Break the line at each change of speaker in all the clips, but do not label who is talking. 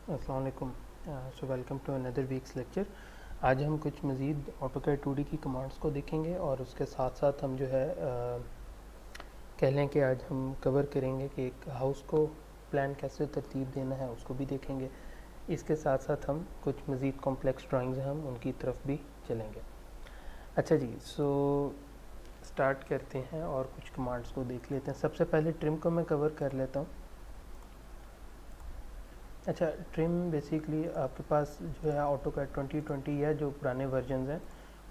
अस्सलाम वालेकुम। So welcome to another week's lecture. आज हम कुछ मज़ीद ऑटोकैड 2D की कमांड्स को देखेंगे और उसके साथ साथ हम जो है कह लें कि आज हम कवर करेंगे कि एक हाउस को प्लान कैसे तरतीब देना है, उसको भी देखेंगे। इसके साथ साथ हम कुछ मज़ीद कॉम्प्लेक्स ड्राइंग्स हैं, हम उनकी तरफ भी चलेंगे। अच्छा जी, सो स्टार्ट करते हैं और कुछ कमांड्स को देख लेते हैं। सबसे पहले ट्रिम को मैं कवर कर लेता हूँ। अच्छा, ट्रिम बेसिकली आपके पास जो है ऑटोकैड 2020 या जो पुराने वर्जन हैं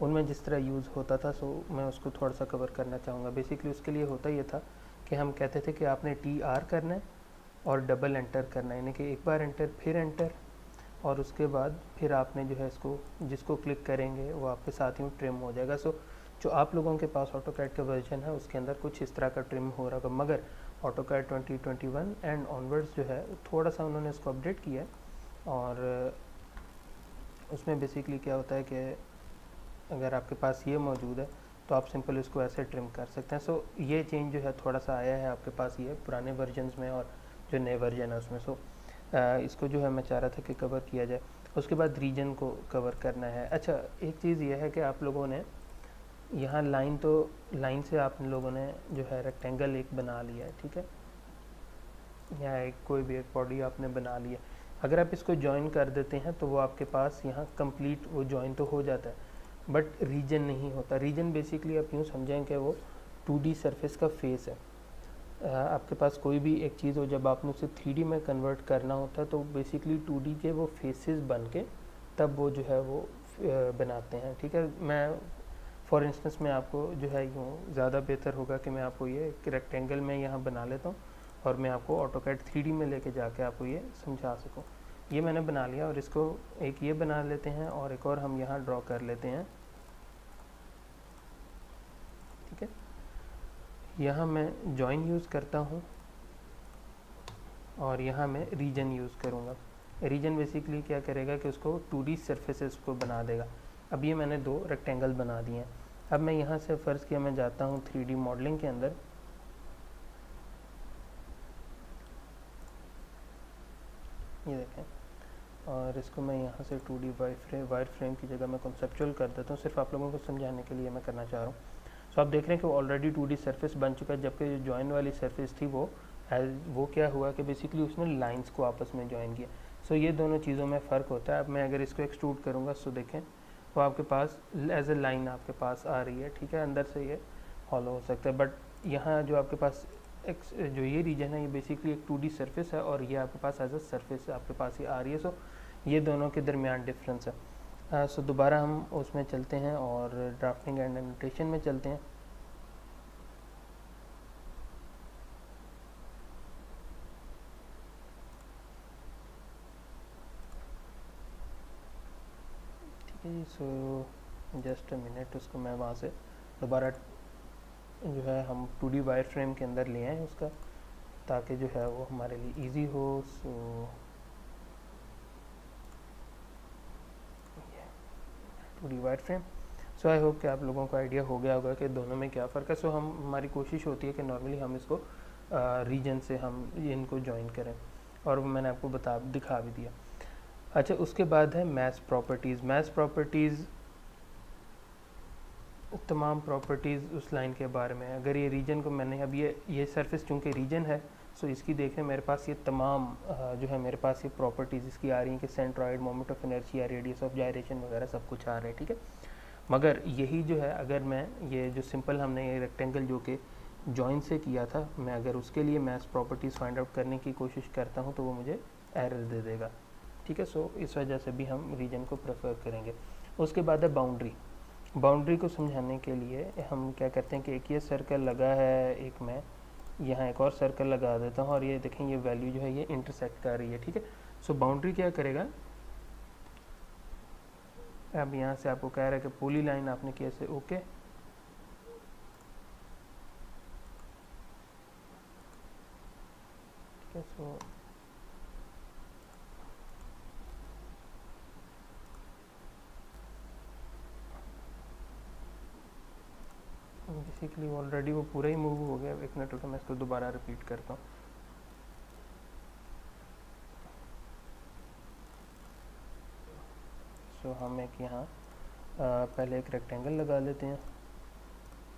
उनमें जिस तरह यूज़ होता था, सो मैं उसको थोड़ा सा कवर करना चाहूँगा। बेसिकली उसके लिए होता ये था कि हम कहते थे कि आपने TR करना है और डबल एंटर करना है, यानी कि एक बार एंटर फिर एंटर और उसके बाद फिर आपने जो है इसको जिसको क्लिक करेंगे वो आपके साथ ही ट्रिम हो जाएगा। सो जो आप लोगों के पास ऑटोकैड का वर्जन है उसके अंदर कुछ इस तरह का ट्रिम हो रहा होगा, मगर ऑटोकैड 2021 एंड ऑनवर्ड्स जो है थोड़ा सा उन्होंने इसको अपडेट किया है और उसमें बेसिकली क्या होता है कि अगर आपके पास ये मौजूद है तो आप सिंपल इसको ऐसे ट्रिम कर सकते हैं। सो ये चेंज जो है थोड़ा सा आया है आपके पास ये पुराने वर्जन्स में और जो नए वर्जन है उसमें। सो इसको जो है मैं चाह रहा था कि कवर किया जाए। उसके बाद रीजन को कवर करना है। अच्छा, एक चीज़ ये है कि आप लोगों ने यहाँ लाइन से आप लोगों ने जो है रेक्टेंगल एक बना लिया है, ठीक है, या एक कोई भी एक बॉडी आपने बना लिया। अगर आप इसको ज्वाइन कर देते हैं तो वो आपके पास यहाँ कंप्लीट वो ज्वाइन तो हो जाता है, बट रीजन नहीं होता। रीजन बेसिकली आप यूँ समझें कि वो 2D सरफेस का फेस है। आपके पास कोई भी एक चीज़ हो, जब आपने उसे 3D में कन्वर्ट करना होता है तो बेसिकली 2D के वो फेसेस बन के तब वो जो है वो बनाते हैं, ठीक है। मैं फॉर इंस्टेंस मैं आपको जो है यूँ ज़्यादा बेहतर होगा कि मैं आपको ये एक रेक्टेंगल में यहाँ बना लेता हूँ और मैं आपको ऑटोकैड 3D में लेके जाके आपको ये समझा सकूँ। ये मैंने बना लिया और इसको एक ये बना लेते हैं और एक और हम यहाँ ड्रॉ कर लेते हैं, ठीक है। यहाँ मैं जॉइन यूज़ करता हूँ और यहाँ मैं रीजन यूज़ करूँगा। रीजन बेसिकली क्या करेगा कि उसको 2D सरफेसेस को बना देगा। अब ये मैंने दो रेक्टेंगल बना दिए हैं। अब मैं यहाँ से फ़र्ज़ किया मैं जाता हूँ 3D मॉडलिंग के अंदर, ये देखें, और इसको मैं यहाँ से 2D वायर फ्रेम की जगह मैं कॉन्सेप्चुअल कर देता हूँ। सिर्फ आप लोगों को समझाने के लिए मैं करना चाह रहा हूँ। सो आप देख रहे हैं कि वो ऑलरेडी 2D सरफेस बन चुका है, जबकि जो जॉइन वाली सरफेस थी वो क्या हुआ कि बेसिकली उसने लाइंस को आपस में ज्वाइन किया। सो ये दोनों चीज़ों में फ़र्क होता है। अब मैं अगर इसको एक्सट्रूड करूँगा सो देखें वो आपके पास एज ए लाइन आपके पास आ रही है, ठीक है। अंदर से ये हॉलो हो सकता है, बट यहाँ जो आपके पास जो ये रीजन है ये बेसिकली एक 2D सरफेस है और ये आपके पास एज ए सरफेस आपके पास ही आ रही है। सो ये दोनों के दरमियान डिफरेंस है। सो दोबारा हम उसमें चलते हैं और ड्राफ्टिंग एंड एनोटेशन में चलते हैं। ठीक है जी, सो जस्ट अ मिनट, उसको मैं वहाँ से दोबारा जो है हम 2D वायर फ्रेम के अंदर ले आए उसका, ताकि जो है वो हमारे लिए इजी हो। सो 2D wire frame. So I hope कि आप लोगों को आइडिया हो गया होगा कि दोनों में क्या फ़र्क है। सो हमारी कोशिश होती है कि नॉर्मली हम इसको रीजन से हम इनको ज्वाइन करें और वो मैंने आपको दिखा भी दिया। अच्छा, उसके बाद है मैथ प्रॉपर्टीज़। मैथ प्रॉपर्टीज़ तमाम प्रॉपर्टीज़ उस लाइन के बारे में। अगर ये रीजन को मैंने अब ये सरफेस चूँकि रीजन है, सो इसकी देखें मेरे पास ये तमाम जो है मेरे पास ये प्रॉपर्टीज़ इसकी आ रही हैं कि centroid, moment of inertia, radius of gyration वगैरह सब कुछ आ रहे हैं, ठीक है। मगर यही जो है अगर मैं ये जो सिंपल हमने ये रेक्टेंगल जो कि जॉइन से किया था, मैं अगर उसके लिए मैथ्स प्रॉपर्टीज़ फाइंड आउट करने की कोशिश करता हूँ तो वो मुझे एरर दे देगा, ठीक है। सो इस वजह से भी हम रीजन को प्रेफर करेंगे। उसके बाद है बाउंड्री। बाउंड्री को समझाने के लिए हम क्या करते हैं कि एक ये सर्कल लगा है, एक मैं यहाँ एक और सर्कल लगा देता हूँ और ये देखें ये वैल्यू जो है ये इंटरसेक्ट कर रही है, ठीक है। सो बाउंड्री क्या करेगा, अब यहाँ से आपको कह रहा है कि पूरी लाइन आपने कैसे, ओके, ठीक है। सो बेसिकली ऑलरेडी वो पूरा ही मूव हो गया। एक मिनट रुको, मैं इसको दोबारा रिपीट करता हूँ। सो हम एक यहाँ पहले एक रेक्टेंगल लगा लेते हैं,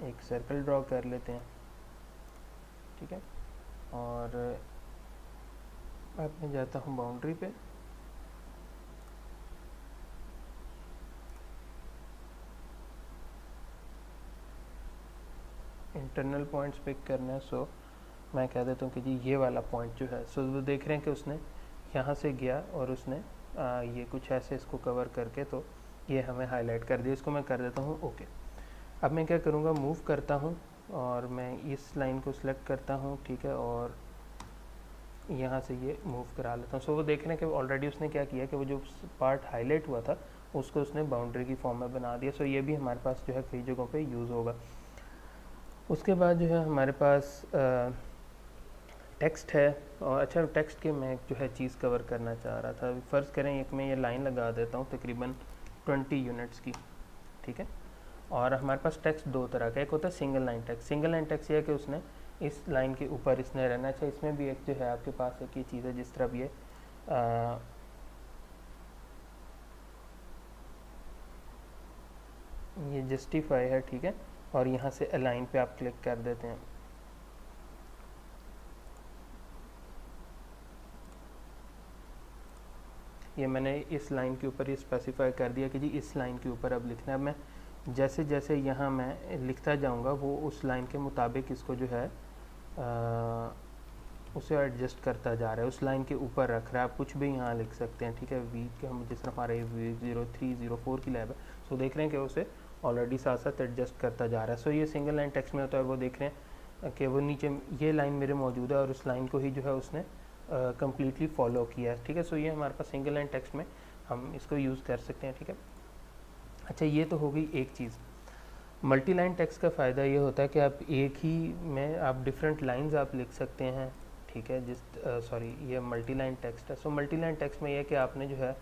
एक सर्कल ड्रॉ कर लेते हैं, ठीक है। और अब मैं जाता हूँ बाउंड्री पे, इंटरनल पॉइंट्स पिक करना है। सो मैं कह देता हूँ कि जी ये वाला पॉइंट जो है, सो वो देख रहे हैं कि उसने यहाँ से गया और उसने ये कुछ ऐसे इसको कवर करके तो ये हमें हाईलाइट कर दिया। इसको मैं कर देता हूँ ओके। अब मैं क्या करूँगा, मूव करता हूँ और मैं इस लाइन को सिलेक्ट करता हूँ, ठीक है, और यहाँ से ये मूव करा लेता हूँ। सो वो देख रहे हैं कि ऑलरेडी उसने क्या किया कि वो जो पार्ट हाईलाइट हुआ था उसको उसने बाउंड्री की फॉर्म में बना दिया। सो ये भी हमारे पास जो है कई जगहों पे यूज़ होगा। उसके बाद जो है हमारे पास टेक्स्ट है। और अच्छा, टेक्स्ट के मैं जो है चीज़ कवर करना चाह रहा था। फ़र्ज़ करें एक मैं ये लाइन लगा देता हूँ तकरीबन 20 यूनिट्स की, ठीक है। और हमारे पास टेक्स्ट दो तरह का, एक होता है single line text. Single line text ये है कि उसने इस लाइन के ऊपर इसने रहना चाहिए। इसमें भी एक जो है आपके पास एक ही चीज़ है, जिस तरह ये जस्टिफाई है, ठीक है, और यहाँ से अलाइन पे आप क्लिक कर देते हैं। ये मैंने इस लाइन के ऊपर ये स्पेसिफाई कर दिया कि जी इस लाइन के ऊपर अब लिखना है। मैं जैसे जैसे यहाँ मैं लिखता जाऊँगा वो उस लाइन के मुताबिक इसको जो है उसे एडजस्ट करता जा रहा है, उस लाइन के ऊपर रख रहा है। आप कुछ भी यहाँ लिख सकते हैं, ठीक है। वी के हम जिस तरह हमारे V0304 की लैब है, सो देख रहे हैं कि उसे ऑलरेडी साथ साथ एडजस्ट करता जा रहा है। सो ये सिंगल लाइन टेक्स्ट में होता है। वो देख रहे हैं कि वो नीचे ये लाइन मेरे मौजूद है और उस लाइन को ही जो है उसने कम्प्लीटली फॉलो किया है, ठीक है। सो ये हमारे पास सिंगल लाइन टेक्स्ट में हम इसको यूज़ कर सकते हैं, ठीक है। अच्छा, ये तो हो गई एक चीज़। मल्टी लाइन टेक्स्ट का फ़ायदा ये होता है कि आप एक ही में आप डिफरेंट लाइंस आप लिख सकते हैं, ठीक है। सॉरी, ये मल्टी लाइन टेक्स्ट है। सो मल्टी लाइन टेक्स्ट में ये कि आपने जो है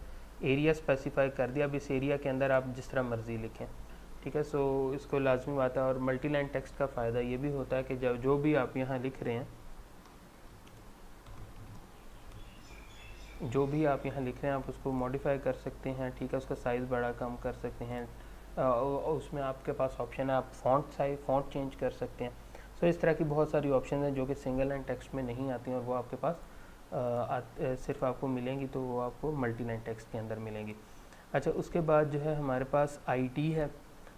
एरिया स्पेसिफाई कर दिया। अब इस एरिया के अंदर आप जिस तरह मर्ज़ी लिखें, ठीक है। सो इसको लाजमी बात है। और मल्टी लाइन टेक्स्ट का फ़ायदा ये भी होता है कि जब जो भी आप यहाँ लिख रहे हैं, जो भी आप यहाँ लिख रहे हैं आप उसको मॉडिफाई कर सकते हैं, ठीक है। उसका साइज़ बड़ा कम कर सकते हैं। उसमें आपके पास ऑप्शन है, आप फ़ॉन्ट चेंज कर सकते हैं। सो इस तरह की बहुत सारी ऑप्शन हैं जो कि सिंगल लाइन टेक्स्ट में नहीं आती हैं और वो आपके पास सिर्फ आपको मिलेंगी, तो वो आपको मल्टी लाइन टेक्स्ट के अंदर मिलेंगी। अच्छा, उसके बाद जो है हमारे पास ID है।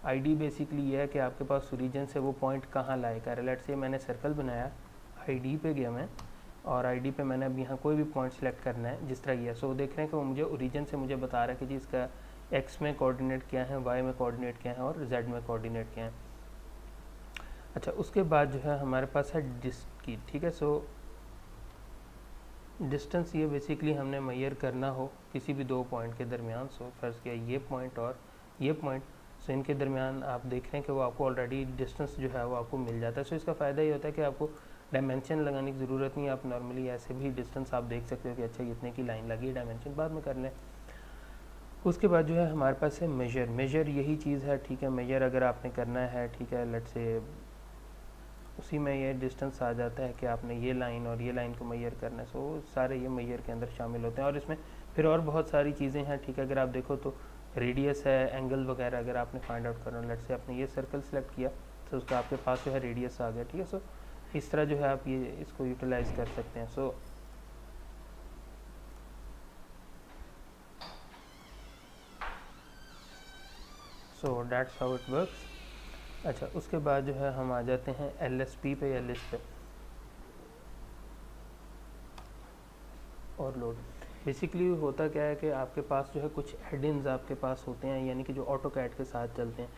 ID बेसिकली ये है कि आपके पास ओरिजिन से वो पॉइंट कहाँ लाए कर। लेट्स से मैंने सर्कल बनाया, ID पे गया मैं, और ID पे मैंने अब यहाँ कोई भी पॉइंट सेलेक्ट करना है जिस तरह ये। सो देख रहे हैं कि वो मुझे ओरिजिन से मुझे बता रहा है कि जी इसका X में कोऑर्डिनेट क्या है, Y में कोऑर्डिनेट क्या है और Z में कोऑर्डिनेट क्या है। अच्छा, उसके बाद जो है हमारे पास है डिस्ट की, ठीक है। सो डिस्टेंस ये बेसिकली हमने मेजर करना हो किसी भी दो पॉइंट के दरमियान। सो फर्स्ट किया ये पॉइंट और ये पॉइंट, सो इनके दरमियान आप देख रहे हैं कि वो आपको ऑलरेडी डिस्टेंस जो है वो आपको मिल जाता है। सो इसका फ़ायदा ये होता है कि आपको डायमेंशन लगाने की ज़रूरत नहीं है। आप नॉर्मली ऐसे भी डिस्टेंस आप देख सकते हो कि अच्छा इतने की लाइन लगी, डायमेंशन बाद में कर लें। उसके बाद जो है हमारे पास है मेजर यही चीज़ है, ठीक है। मेजर अगर आपने करना है, ठीक है, लेट्स से उसी में ये डिस्टेंस आ जाता है कि आपने ये लाइन और ये लाइन को मेजर करना है। सो सारे ये मेजर के अंदर शामिल होते हैं। और इसमें फिर और बहुत सारी चीज़ें हैं, ठीक है। अगर आप देखो तो रेडियस है, एंगल वगैरह अगर आपने फाइंड आउट करना, लेट्स से आपने ये सर्कल सेलेक्ट किया तो उसका आपके पास जो है रेडियस आ गया, ठीक है। सो इस तरह जो है आप ये इसको यूटिलाइज़ कर सकते हैं। So that's how it works. अच्छा, उसके बाद जो है हम आ जाते हैं LSP पे या लिस्ट पे और लोड। बेसिकली होता क्या है कि आपके पास जो है कुछ एडिन्स आपके पास होते हैं, यानी कि जो ऑटोकैड के साथ चलते हैं।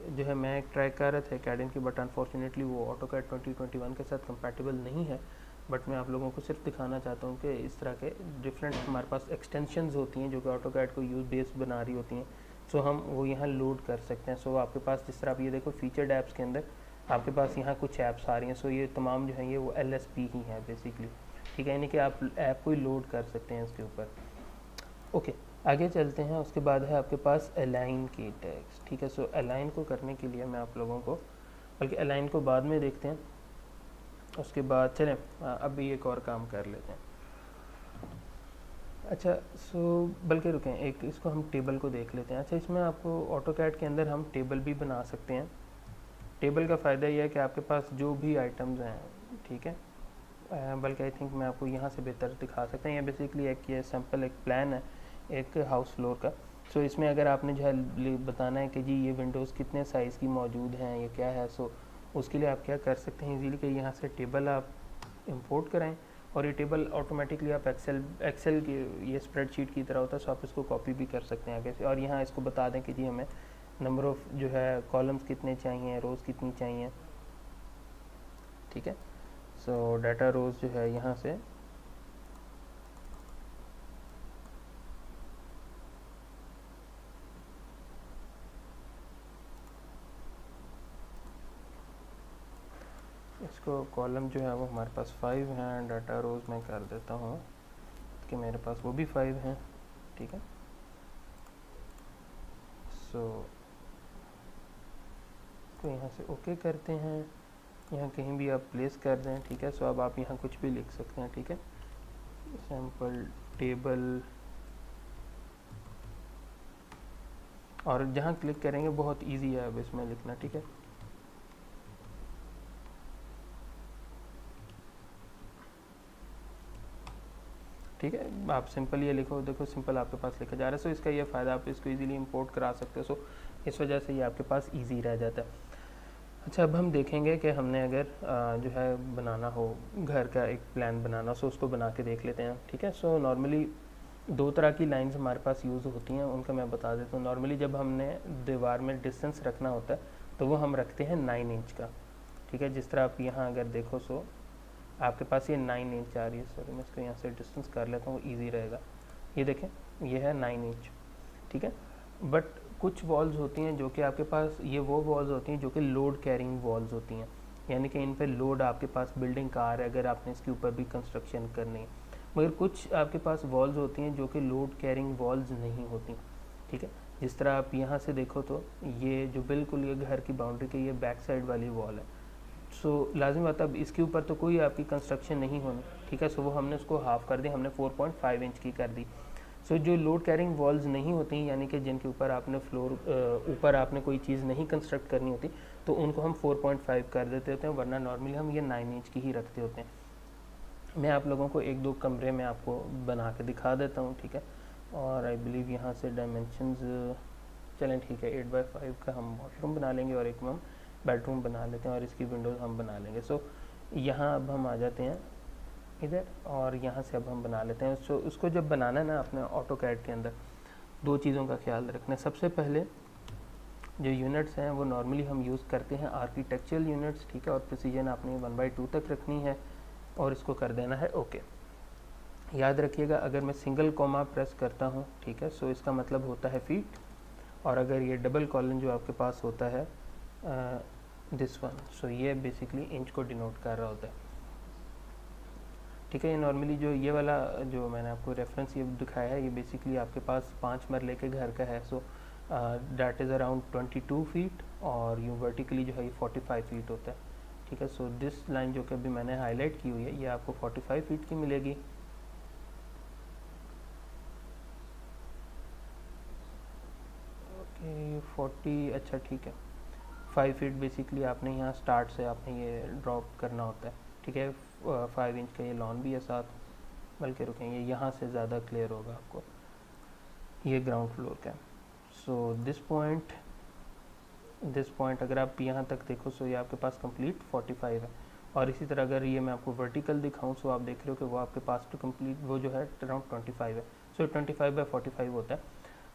जो है मैं ट्राई कर रहा था कैडिन की, बट अनफॉर्चुनेटली वो ऑटोकैड 2021 के साथ कंपैटिबल नहीं है। बट मैं आप लोगों को सिर्फ दिखाना चाहता हूँ कि इस तरह के डिफरेंट हमारे पास एक्सटेंशंस होती हैं जो कि ऑटोकैड को यूज बेस बना रही होती हैं। सो हम वो यहाँ लोड कर सकते हैं। सो आपके पास जिस तरह आप ये देखो फीचर्ड ऐप्स के अंदर आपके पास यहाँ कुछ ऐप्स आ रही हैं। सो ये तमाम जो है ये वो LSP ही है बेसिकली, ठीक है। यानी कि आप ऐप को ही लोड कर सकते हैं इसके ऊपर। ओके, आगे चलते हैं। उसके बाद है आपके पास अलाइन की टेक्स्ट, ठीक है। सो अलाइन को करने के लिए मैं आप लोगों को, बल्कि अलाइन को बाद में देखते हैं, उसके बाद चलें अभी एक और काम कर लेते हैं। अच्छा, सो बल्कि रुकें, एक इसको हम टेबल को देख लेते हैं। अच्छा, इसमें आपको ऑटोकैड के अंदर हम टेबल भी बना सकते हैं। टेबल का फ़ायदा यह है कि आपके पास जो भी आइटम्स हैं, ठीक है, बल्कि आई थिंक मैं आपको यहाँ से बेहतर दिखा सकता हूँ। ये बेसिकली एक ये सैम्पल एक प्लान है एक हाउस फ्लोर का। सो इसमें अगर आपने जो है बताना है कि जी ये विंडोज़ कितने साइज़ की मौजूद हैं, ये क्या है, सो उसके लिए आप क्या कर सकते हैं इजीली कि यहाँ से टेबल आप इंपोर्ट कराएं और ये टेबल ऑटोमेटिकली आप एक्सेल की ये स्प्रेडशीट की तरह होता है, सो आप इसको कॉपी भी कर सकते हैं आगे से। और यहाँ इसको बता दें कि जी हमें नंबर ऑफ़ जो है कॉलम्स कितने चाहिए, रोज़ कितनी चाहिए, ठीक है। सो डाटा रोज़ जो है यहाँ से इसको कॉलम जो है वो हमारे पास 5 हैं, डाटा रोज़ मैं कर देता हूँ कि मेरे पास वो भी 5 हैं, ठीक है। सो इसको यहाँ से ओके करते हैं, यहाँ कहीं भी आप प्लेस कर दें, ठीक है। सो अब आप यहाँ कुछ भी लिख सकते हैं, ठीक है, सैम्पल टेबल, और जहाँ क्लिक करेंगे बहुत इजी है अब इसमें लिखना, ठीक है। ठीक है, आप सिंपल ये लिखो, देखो सिंपल आपके पास लिखा जा रहा है। सो इसका ये फ़ायदा, आप इसको इजीली इंपोर्ट करा सकते हो, सो इस वजह से ये आपके पास इजी रह जाता है। अच्छा, अब हम देखेंगे कि हमने अगर जो है बनाना हो घर का एक प्लान बनाना, सो उसको बना के देख लेते हैं, ठीक है। सो नॉर्मली दो तरह की लाइंस हमारे पास यूज़ होती हैं, उनका मैं बता देता हूँ। नॉर्मली जब हमने दीवार में डिस्टेंस रखना होता है तो वो हम रखते हैं 9 इंच का, ठीक है। जिस तरह आप यहाँ अगर देखो, सो आपके पास ये 9 इंच आ रही है। सॉरी, मैं इसको यहाँ से डिस्टेंस कर लेता हूँ, ईजी रहेगा। ये देखें, ये है 9 इंच, ठीक है। बट कुछ वॉल्स होती हैं जो कि आपके पास, ये वो वॉल्स होती हैं जो कि लोड कैरिंग वॉल्स होती हैं, यानी कि इन पे लोड आपके पास बिल्डिंग का आ रहा है अगर आपने इसके ऊपर भी कंस्ट्रक्शन करनी है। मगर कुछ आपके पास वॉल्स होती हैं जो कि लोड कैरिंग वॉल्स नहीं होती, ठीक है। जिस तरह आप यहाँ से देखो तो ये जो बिल्कुल ये घर की बाउंड्री की ये बैक साइड वाली वॉल है। सो लाजिम बात, अब इसके ऊपर तो कोई आपकी कंस्ट्रक्शन नहीं होनी, ठीक है। सो वो हमने उसको हाफ कर दी, हमने 4.5 इंच की कर दी। सो जो लोड कैरिंग वॉल्स नहीं होती, यानी कि जिनके ऊपर आपने ऊपर आपने कोई चीज़ नहीं कंस्ट्रक्ट करनी होती, तो उनको हम 4.5 कर देते होते हैं, वरना नॉर्मली हम ये 9 इंच की ही रखते होते हैं। मैं आप लोगों को एक दो कमरे में आपको बना के दिखा देता हूँ, ठीक है। और आई बिलीव यहाँ से डायमेंशंस, चलें ठीक है, 8x5 का हम वॉशरूम बना लेंगे और एक में हम बेडरूम बना लेते हैं और इसकी विंडोज़ हम बना लेंगे। सो यहाँ अब हम आ जाते हैं इधर और यहाँ से अब हम बना लेते हैं। सो उसको जब बनाना है ना अपने ऑटोकैड के अंदर, दो चीज़ों का ख्याल रखना है। सबसे पहले जो यूनिट्स हैं वो नॉर्मली हम यूज़ करते हैं आर्किटेक्चरल यूनिट्स, ठीक है। और प्रिसीजन आपने 1/2 तक रखनी है और इसको कर देना है ओके। याद रखिएगा, अगर मैं सिंगल कॉमा प्रेस करता हूँ, ठीक है, सो इसका मतलब होता है फीट, और अगर ये डबल कॉलन जो आपके पास होता है दिस वन, सो ये बेसिकली इंच को डिनोट कर रहा होता है, ठीक है। ये नॉर्मली जो ये वाला जो मैंने आपको रेफरेंस ये दिखाया है, ये बेसिकली आपके पास 5 मरले के घर का है। So that is around 22 feet, और यूँ वर्टिकली जो है ये 45 फीट होता है, ठीक है। सो दिस लाइन जो कि अभी मैंने हाईलाइट की हुई है, ये आपको 45 फीट की मिलेगी। ओके 40, अच्छा ठीक है, 5 फीट बेसिकली आपने यहाँ स्टार्ट से आपने ये ड्रॉप करना होता है, ठीक है। 5 इंच का ये लॉन भी है साथ, बल्कि रुकेंगे यहाँ से ज़्यादा क्लियर होगा आपको, ये ग्राउंड फ्लोर का है। सो दिस पॉइंट अगर आप यहाँ तक देखो, सो ये आपके पास कंप्लीट 45 है। और इसी तरह अगर ये मैं आपको वर्टिकल दिखाऊं, सो आप देख रहे हो कि वो आपके पास तो कंप्लीट वो जो है अराउंड 25 है। सो 25/45 होता है।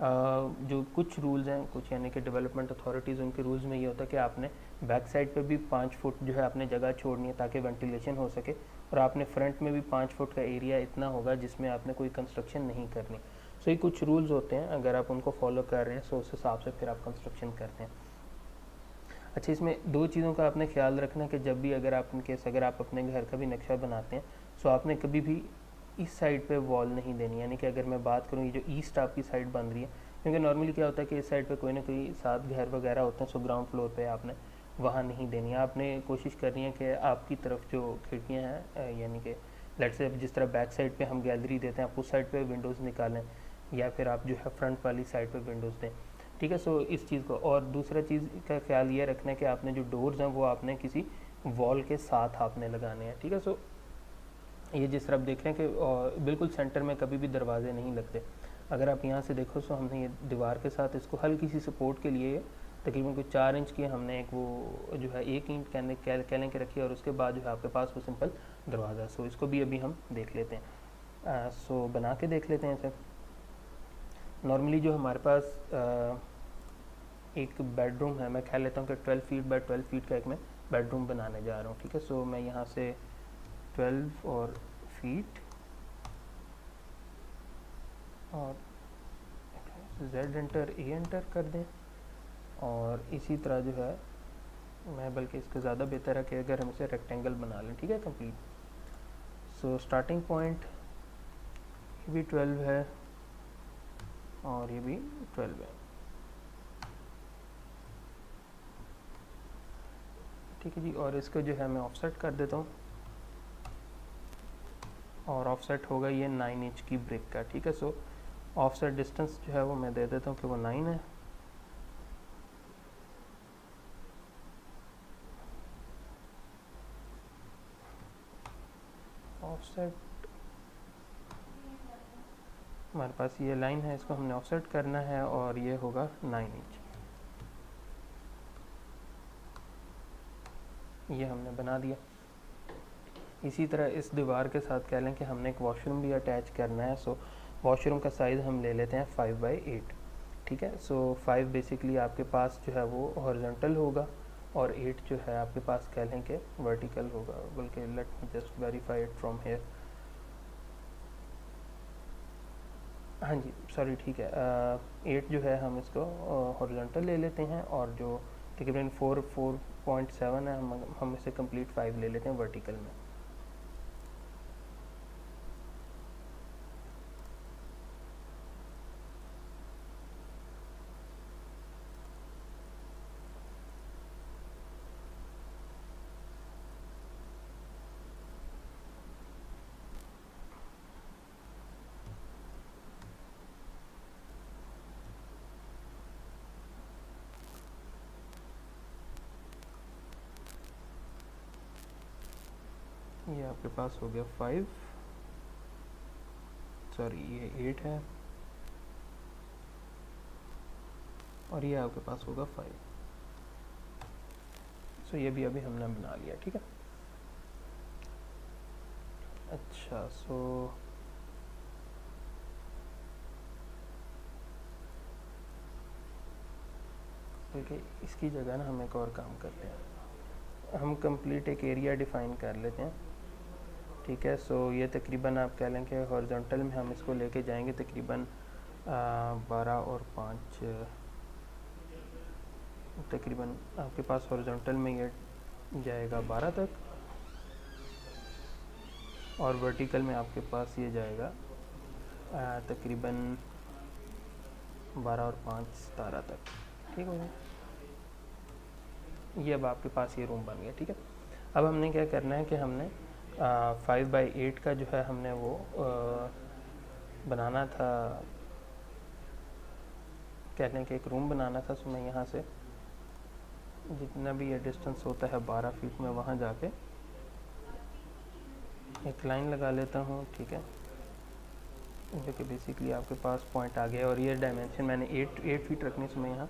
जो कुछ रूल्स हैं, कुछ यानी कि डेवलपमेंट अथॉरिटीज़, उनके रूल्स में ये होता है कि आपने बैक साइड पे भी 5 फुट जो है आपने जगह छोड़नी है ताकि वेंटिलेशन हो सके, और आपने फ्रंट में भी 5 फुट का एरिया इतना होगा जिसमें आपने कोई कंस्ट्रक्शन नहीं करनी। सो ये कुछ रूल्स होते हैं, अगर आप उनको फॉलो कर रहे हैं सो उस हिसाब से फिर आप कंस्ट्रक्शन करते हैं। अच्छा, इसमें दो चीज़ों का आपने ख्याल रखना है कि जब भी अगर आप इनकेस अगर आप अपने घर का भी नक्शा बनाते हैं, सो आपने कभी भी इस साइड पे वॉल नहीं देनी, यानी कि अगर मैं बात करूँ ये जो ईस्ट आपकी साइड बन रही है, क्योंकि नॉर्मली क्या होता है कि इस साइड पे कोई ना कोई 7 घर वगैरह होते हैं, सो ग्राउंड फ्लोर पे आपने वहाँ नहीं देनी है। आपने कोशिश करनी है कि आपकी तरफ जो खिड़कियाँ हैं, यानी कि लेट से जिस तरह बैक साइड पे हम गैलरी देते हैं, आप उस साइड पे विंडोज़ निकालें, या फिर आप जो है फ्रंट वाली साइड पे विंडोज़ दें, ठीक है। सो इस चीज़ को, और दूसरा चीज़ का ख्याल ये रखना है कि आपने जो डोर्स हैं वो आपने किसी वॉल के साथ आपने लगाने हैं, ठीक है। सो ये जिस तरह आप देख रहे हैं कि बिल्कुल सेंटर में कभी भी दरवाजे नहीं लगते। अगर आप यहाँ से देखो तो हमने ये दीवार के साथ इसको हल्की सी सपोर्ट के लिए तकरीबन कोई 4 इंच की हमने एक वो जो है 1 ईंट कह लें के रखी है, और उसके बाद जो है आपके पास वो सिंपल दरवाज़ा। सो इसको भी अभी हम देख लेते हैं। सो बना के देख लेते हैं इसे। नॉर्मली जो हमारे पास एक बेडरूम है, मैं कह लेता हूँ कि 12 फीट बाय 12 फीट का एक मैं बेडरूम बनाने जा रहा हूँ, ठीक है। सो मैं यहाँ से 12 और फीट और Z एंटर A एंटर कर दें, और इसी तरह जो है मैं बल्कि इसको ज़्यादा बेहतर है कि अगर हम इसे रेक्टेंगल बना लें, ठीक है, कंप्लीट। सो स्टार्टिंग पॉइंट ये भी 12 है और ये भी 12 है, ठीक है जी। और इसको जो है मैं ऑफसेट कर देता हूँ, और ऑफसेट होगा ये 9 इंच की ब्रिक का, ठीक है। सो ऑफसेट डिस्टेंस जो है वो मैं दे देता हूँ कि वो 9 है। ऑफसेट हमारे पास ये लाइन है, इसको हमने ऑफसेट करना है, और ये होगा 9 इंच। ये हमने बना दिया। इसी तरह इस दीवार के साथ कह लें कि हमने एक वॉशरूम भी अटैच करना है। सो वॉशरूम का साइज़ हम ले लेते हैं 5/8, ठीक है। सो 5 बेसिकली आपके पास जो है वो हॉरिजॉन्टल होगा, और 8 जो है आपके पास कह लें कि वर्टिकल होगा, बल्कि let me just verify it from here. हाँ जी, सॉरी, ठीक है। 8 जो है हम इसको हॉरिजॉन्टल ले लेते हैं, और जो तकरीबन 4.7 है हम इसे कंप्लीट 5 ले लेते हैं वर्टिकल में। ये आपके पास हो गया 5, सॉरी ये 8 है, और ये आपके पास होगा 5। सो ये भी अभी हमने बना लिया, ठीक है। अच्छा, सो देखिए इसकी जगह ना हम एक और काम करते हैं, हम कंप्लीट एक एरिया डिफ़ाइन कर लेते हैं, ठीक है। सो ये तकरीबन आप कह लें कि हॉरिजॉन्टल में हम इसको लेके जाएंगे तकरीबन 12 और 5, तकरीबन आपके पास हॉरिजॉन्टल में ये जाएगा 12 तक, और वर्टिकल में आपके पास ये जाएगा तकरीबन 12 और 5 17 तक, ठीक हो गया। ये अब आपके पास ये रूम बन गया, ठीक है। अब हमने क्या करना है कि हमने 5/8 का जो है हमने वो बनाना था, कह लें कि एक रूम बनाना था। सो मैं यहाँ से जितना भी ये डिस्टेंस होता है 12 फीट में, वहाँ जाके एक लाइन लगा लेता हूँ, ठीक है, जो कि बेसिकली आपके पास पॉइंट आ गया। और ये डायमेंशन मैंने 8 फीट रखने से मैं यहाँ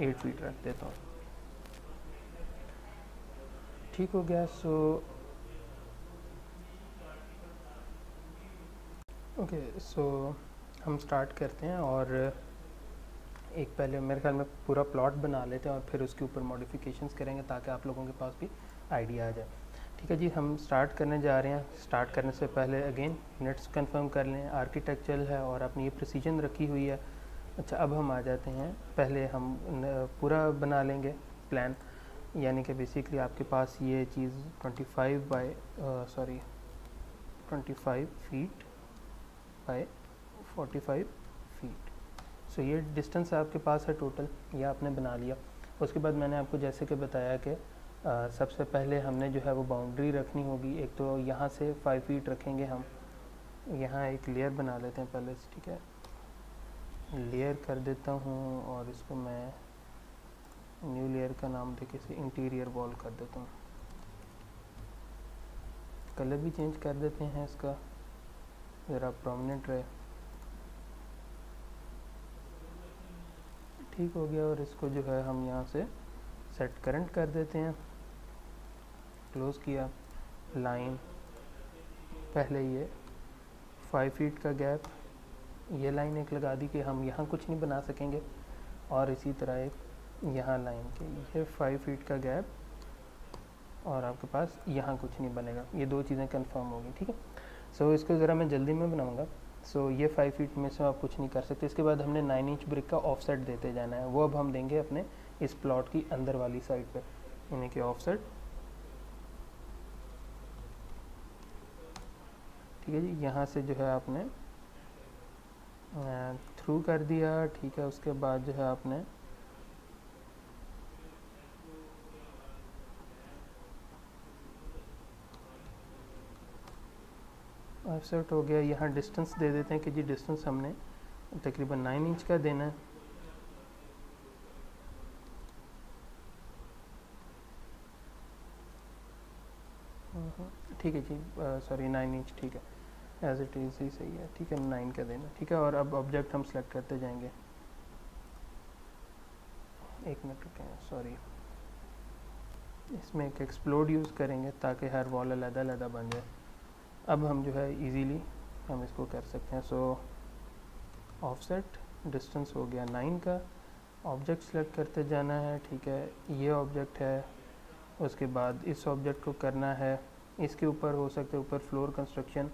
8 फीट रख देता हूँ, ठीक हो गया। सो ओके, सो हम स्टार्ट करते हैं, और एक पहले मेरे ख्याल में पूरा प्लॉट बना लेते हैं, और फिर उसके ऊपर मॉडिफिकेशंस करेंगे ताकि आप लोगों के पास भी आइडिया आ जाए, ठीक है जी। हम स्टार्ट करने जा रहे हैं। स्टार्ट करने से पहले अगेन यूनिट्स कंफर्म कर लें, आर्किटेक्चरल है और अपनी ये प्रिसीजन रखी हुई है। अच्छा, अब हम आ जाते हैं, पहले हम पूरा बना लेंगे प्लान, यानी कि बेसिकली आपके पास ये चीज़ 25 फीट बाय 45 फीट। सो ये डिस्टेंस आपके पास है टोटल, ये आपने बना लिया। उसके बाद मैंने आपको जैसे कि बताया कि सबसे पहले हमने जो है वो बाउंड्री रखनी होगी। एक तो यहाँ से 5 फीट रखेंगे हम। यहाँ एक लेयर बना लेते हैं पहले से, ठीक है। लेयर कर देता हूँ और इसको मैं न्यू लेयर का नाम देके इसे इंटीरियर वॉल कर देता हूँ। कलर भी चेंज कर देते हैं इसका, ज़रा प्रोमिनेंट रहे। ठीक हो गया। और इसको जो है हम यहाँ से सेट करंट कर देते हैं। क्लोज़ किया, लाइन पहले ये 5 फीट का गैप, ये लाइन एक लगा दी कि हम यहाँ कुछ नहीं बना सकेंगे, और इसी तरह एक यहाँ लाइन के ये 5 फीट का गैप, और आपके पास यहाँ कुछ नहीं बनेगा। ये दो चीज़ें कंफर्म होगी, ठीक है। सो इसको ज़रा मैं जल्दी में बनाऊँगा। सो ये 5 फीट में से आप कुछ नहीं कर सकते। इसके बाद हमने 9 इंच ब्रिक का ऑफसेट देते जाना है, वो अब हम देंगे अपने इस प्लॉट की अंदर वाली साइड पे, यानी कि ऑफसेट, ठीक है जी। यहाँ से जो है आपने थ्रू कर दिया, ठीक है। उसके बाद जो है आपने ऑफसेट हो गया। यहाँ डिस्टेंस दे देते हैं कि जी डिस्टेंस हमने तकरीबन 9 इंच का देना है। ठीक है जी, सॉरी 9 इंच, ठीक है, एज इट इज़ ही सही है, ठीक है। 9 का देना, ठीक है। और अब ऑब्जेक्ट हम सेलेक्ट करते जाएंगे। एक मिनट रुकें, सॉरी, इसमें एक एक्सप्लोड यूज़ करेंगे ताकि हर वॉल अलग-अलग बन जाए। अब हम जो है इजीली हम इसको कर सकते हैं। सो ऑफसेट डिस्टेंस हो गया 9 का। ऑब्जेक्ट सेलेक्ट करते जाना है, ठीक है। ये ऑब्जेक्ट है, उसके बाद इस ऑब्जेक्ट को करना है। इसके ऊपर हो सकता है ऊपर फ्लोर कंस्ट्रक्शन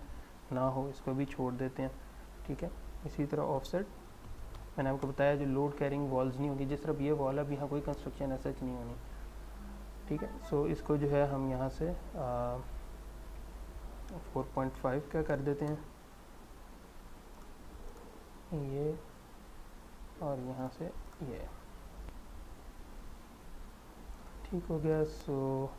ना हो, इसको भी छोड़ देते हैं, ठीक है। इसी तरह ऑफसेट मैंने आपको बताया जो लोड कैरिंग वॉल्स नहीं होगी, जिस तरफ ये वॉल अब यहाँ कोई कंस्ट्रक्शन ऐसा नहीं होनी, ठीक है। सो इसको जो है हम यहाँ से 4.5 का कर देते हैं ये, और यहाँ से ये, ठीक हो गया। सो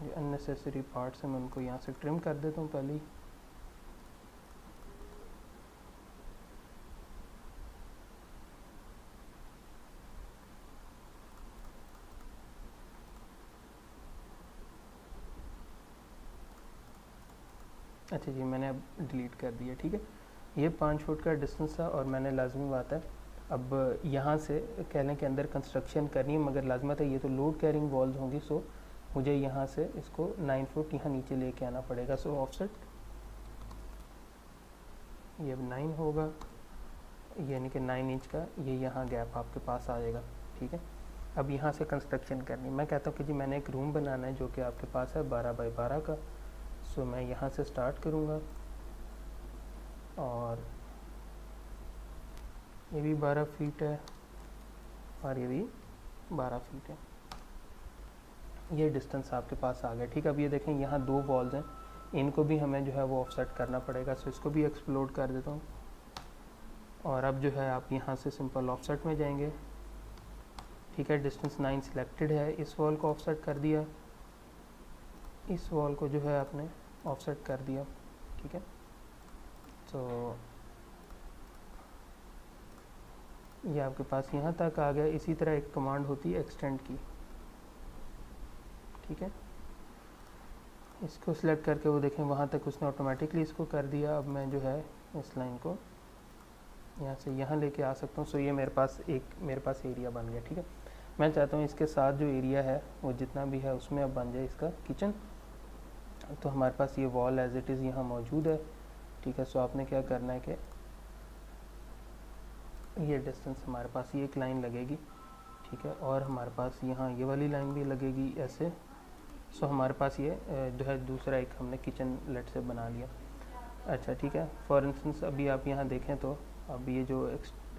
ये अननेसेसरी पार्ट्स हैं, मैं उनको यहाँ से ट्रिम कर देता हूँ पहले ही। अच्छा जी, मैंने अब डिलीट कर दिया, ठीक है। ये 5 फुट का डिस्टेंस था, और मैंने लाजमी बात है अब यहाँ से कह लें कि अंदर कंस्ट्रक्शन करनी है, मगर लाजमत है ये तो लोड कैरिंग वॉल्स होंगी। सो मुझे यहाँ से इसको 9 फुट यहाँ नीचे लेके आना पड़ेगा। सो ऑफसेट ये अब 9 होगा, यानी कि 9 इंच का ये यहाँ गैप आपके पास आ जाएगा, ठीक है। अब यहाँ से कंस्ट्रक्शन करनी, मैं कहता हूँ कि जी मैंने एक रूम बनाना है जो कि आपके पास है 12 बाई 12 का। सो मैं यहाँ से स्टार्ट करूँगा, और ये भी 12 फीट है, और ये भी 12 फीट है। ये डिस्टेंस आपके पास आ गया, ठीक है। अब ये देखें यहाँ 2 वॉल्स हैं, इनको भी हमें जो है वो ऑफसेट करना पड़ेगा। सो इसको भी एक्सप्लोड कर देता हूँ, और अब जो है आप यहाँ से सिंपल ऑफसेट में जाएंगे, ठीक है। डिस्टेंस 9 सिलेक्टेड है, इस वॉल को ऑफसेट कर दिया, इस वॉल को जो है आपने ऑफसेट कर दिया, ठीक है। तो ये आपके पास यहाँ तक आ गया। इसी तरह एक कमांड होती है एक्सटेंड की, ठीक है। इसको सिलेक्ट करके वो देखें वहाँ तक उसने ऑटोमेटिकली इसको कर दिया। अब मैं जो है इस लाइन को यहाँ से यहाँ लेके आ सकता हूँ। सो ये मेरे पास एरिया बन गया, ठीक है। मैं चाहता हूँ इसके साथ जो एरिया है वो जितना भी है उसमें अब बन जाए इसका किचन। तो हमारे पास ये वॉल एज इट इज़ यहाँ मौजूद है, ठीक है। सो आपने क्या करना है कि ये डिस्टेंस हमारे पास ये एक लाइन लगेगी, ठीक है, और हमारे पास यहाँ ये वाली लाइन भी लगेगी ऐसे। सो हमारे पास ये जो है दूसरा एक हमने किचन लेट से बना लिया। अच्छा, ठीक है। फॉर इंस्टेंस अभी आप यहाँ देखें तो अब ये जो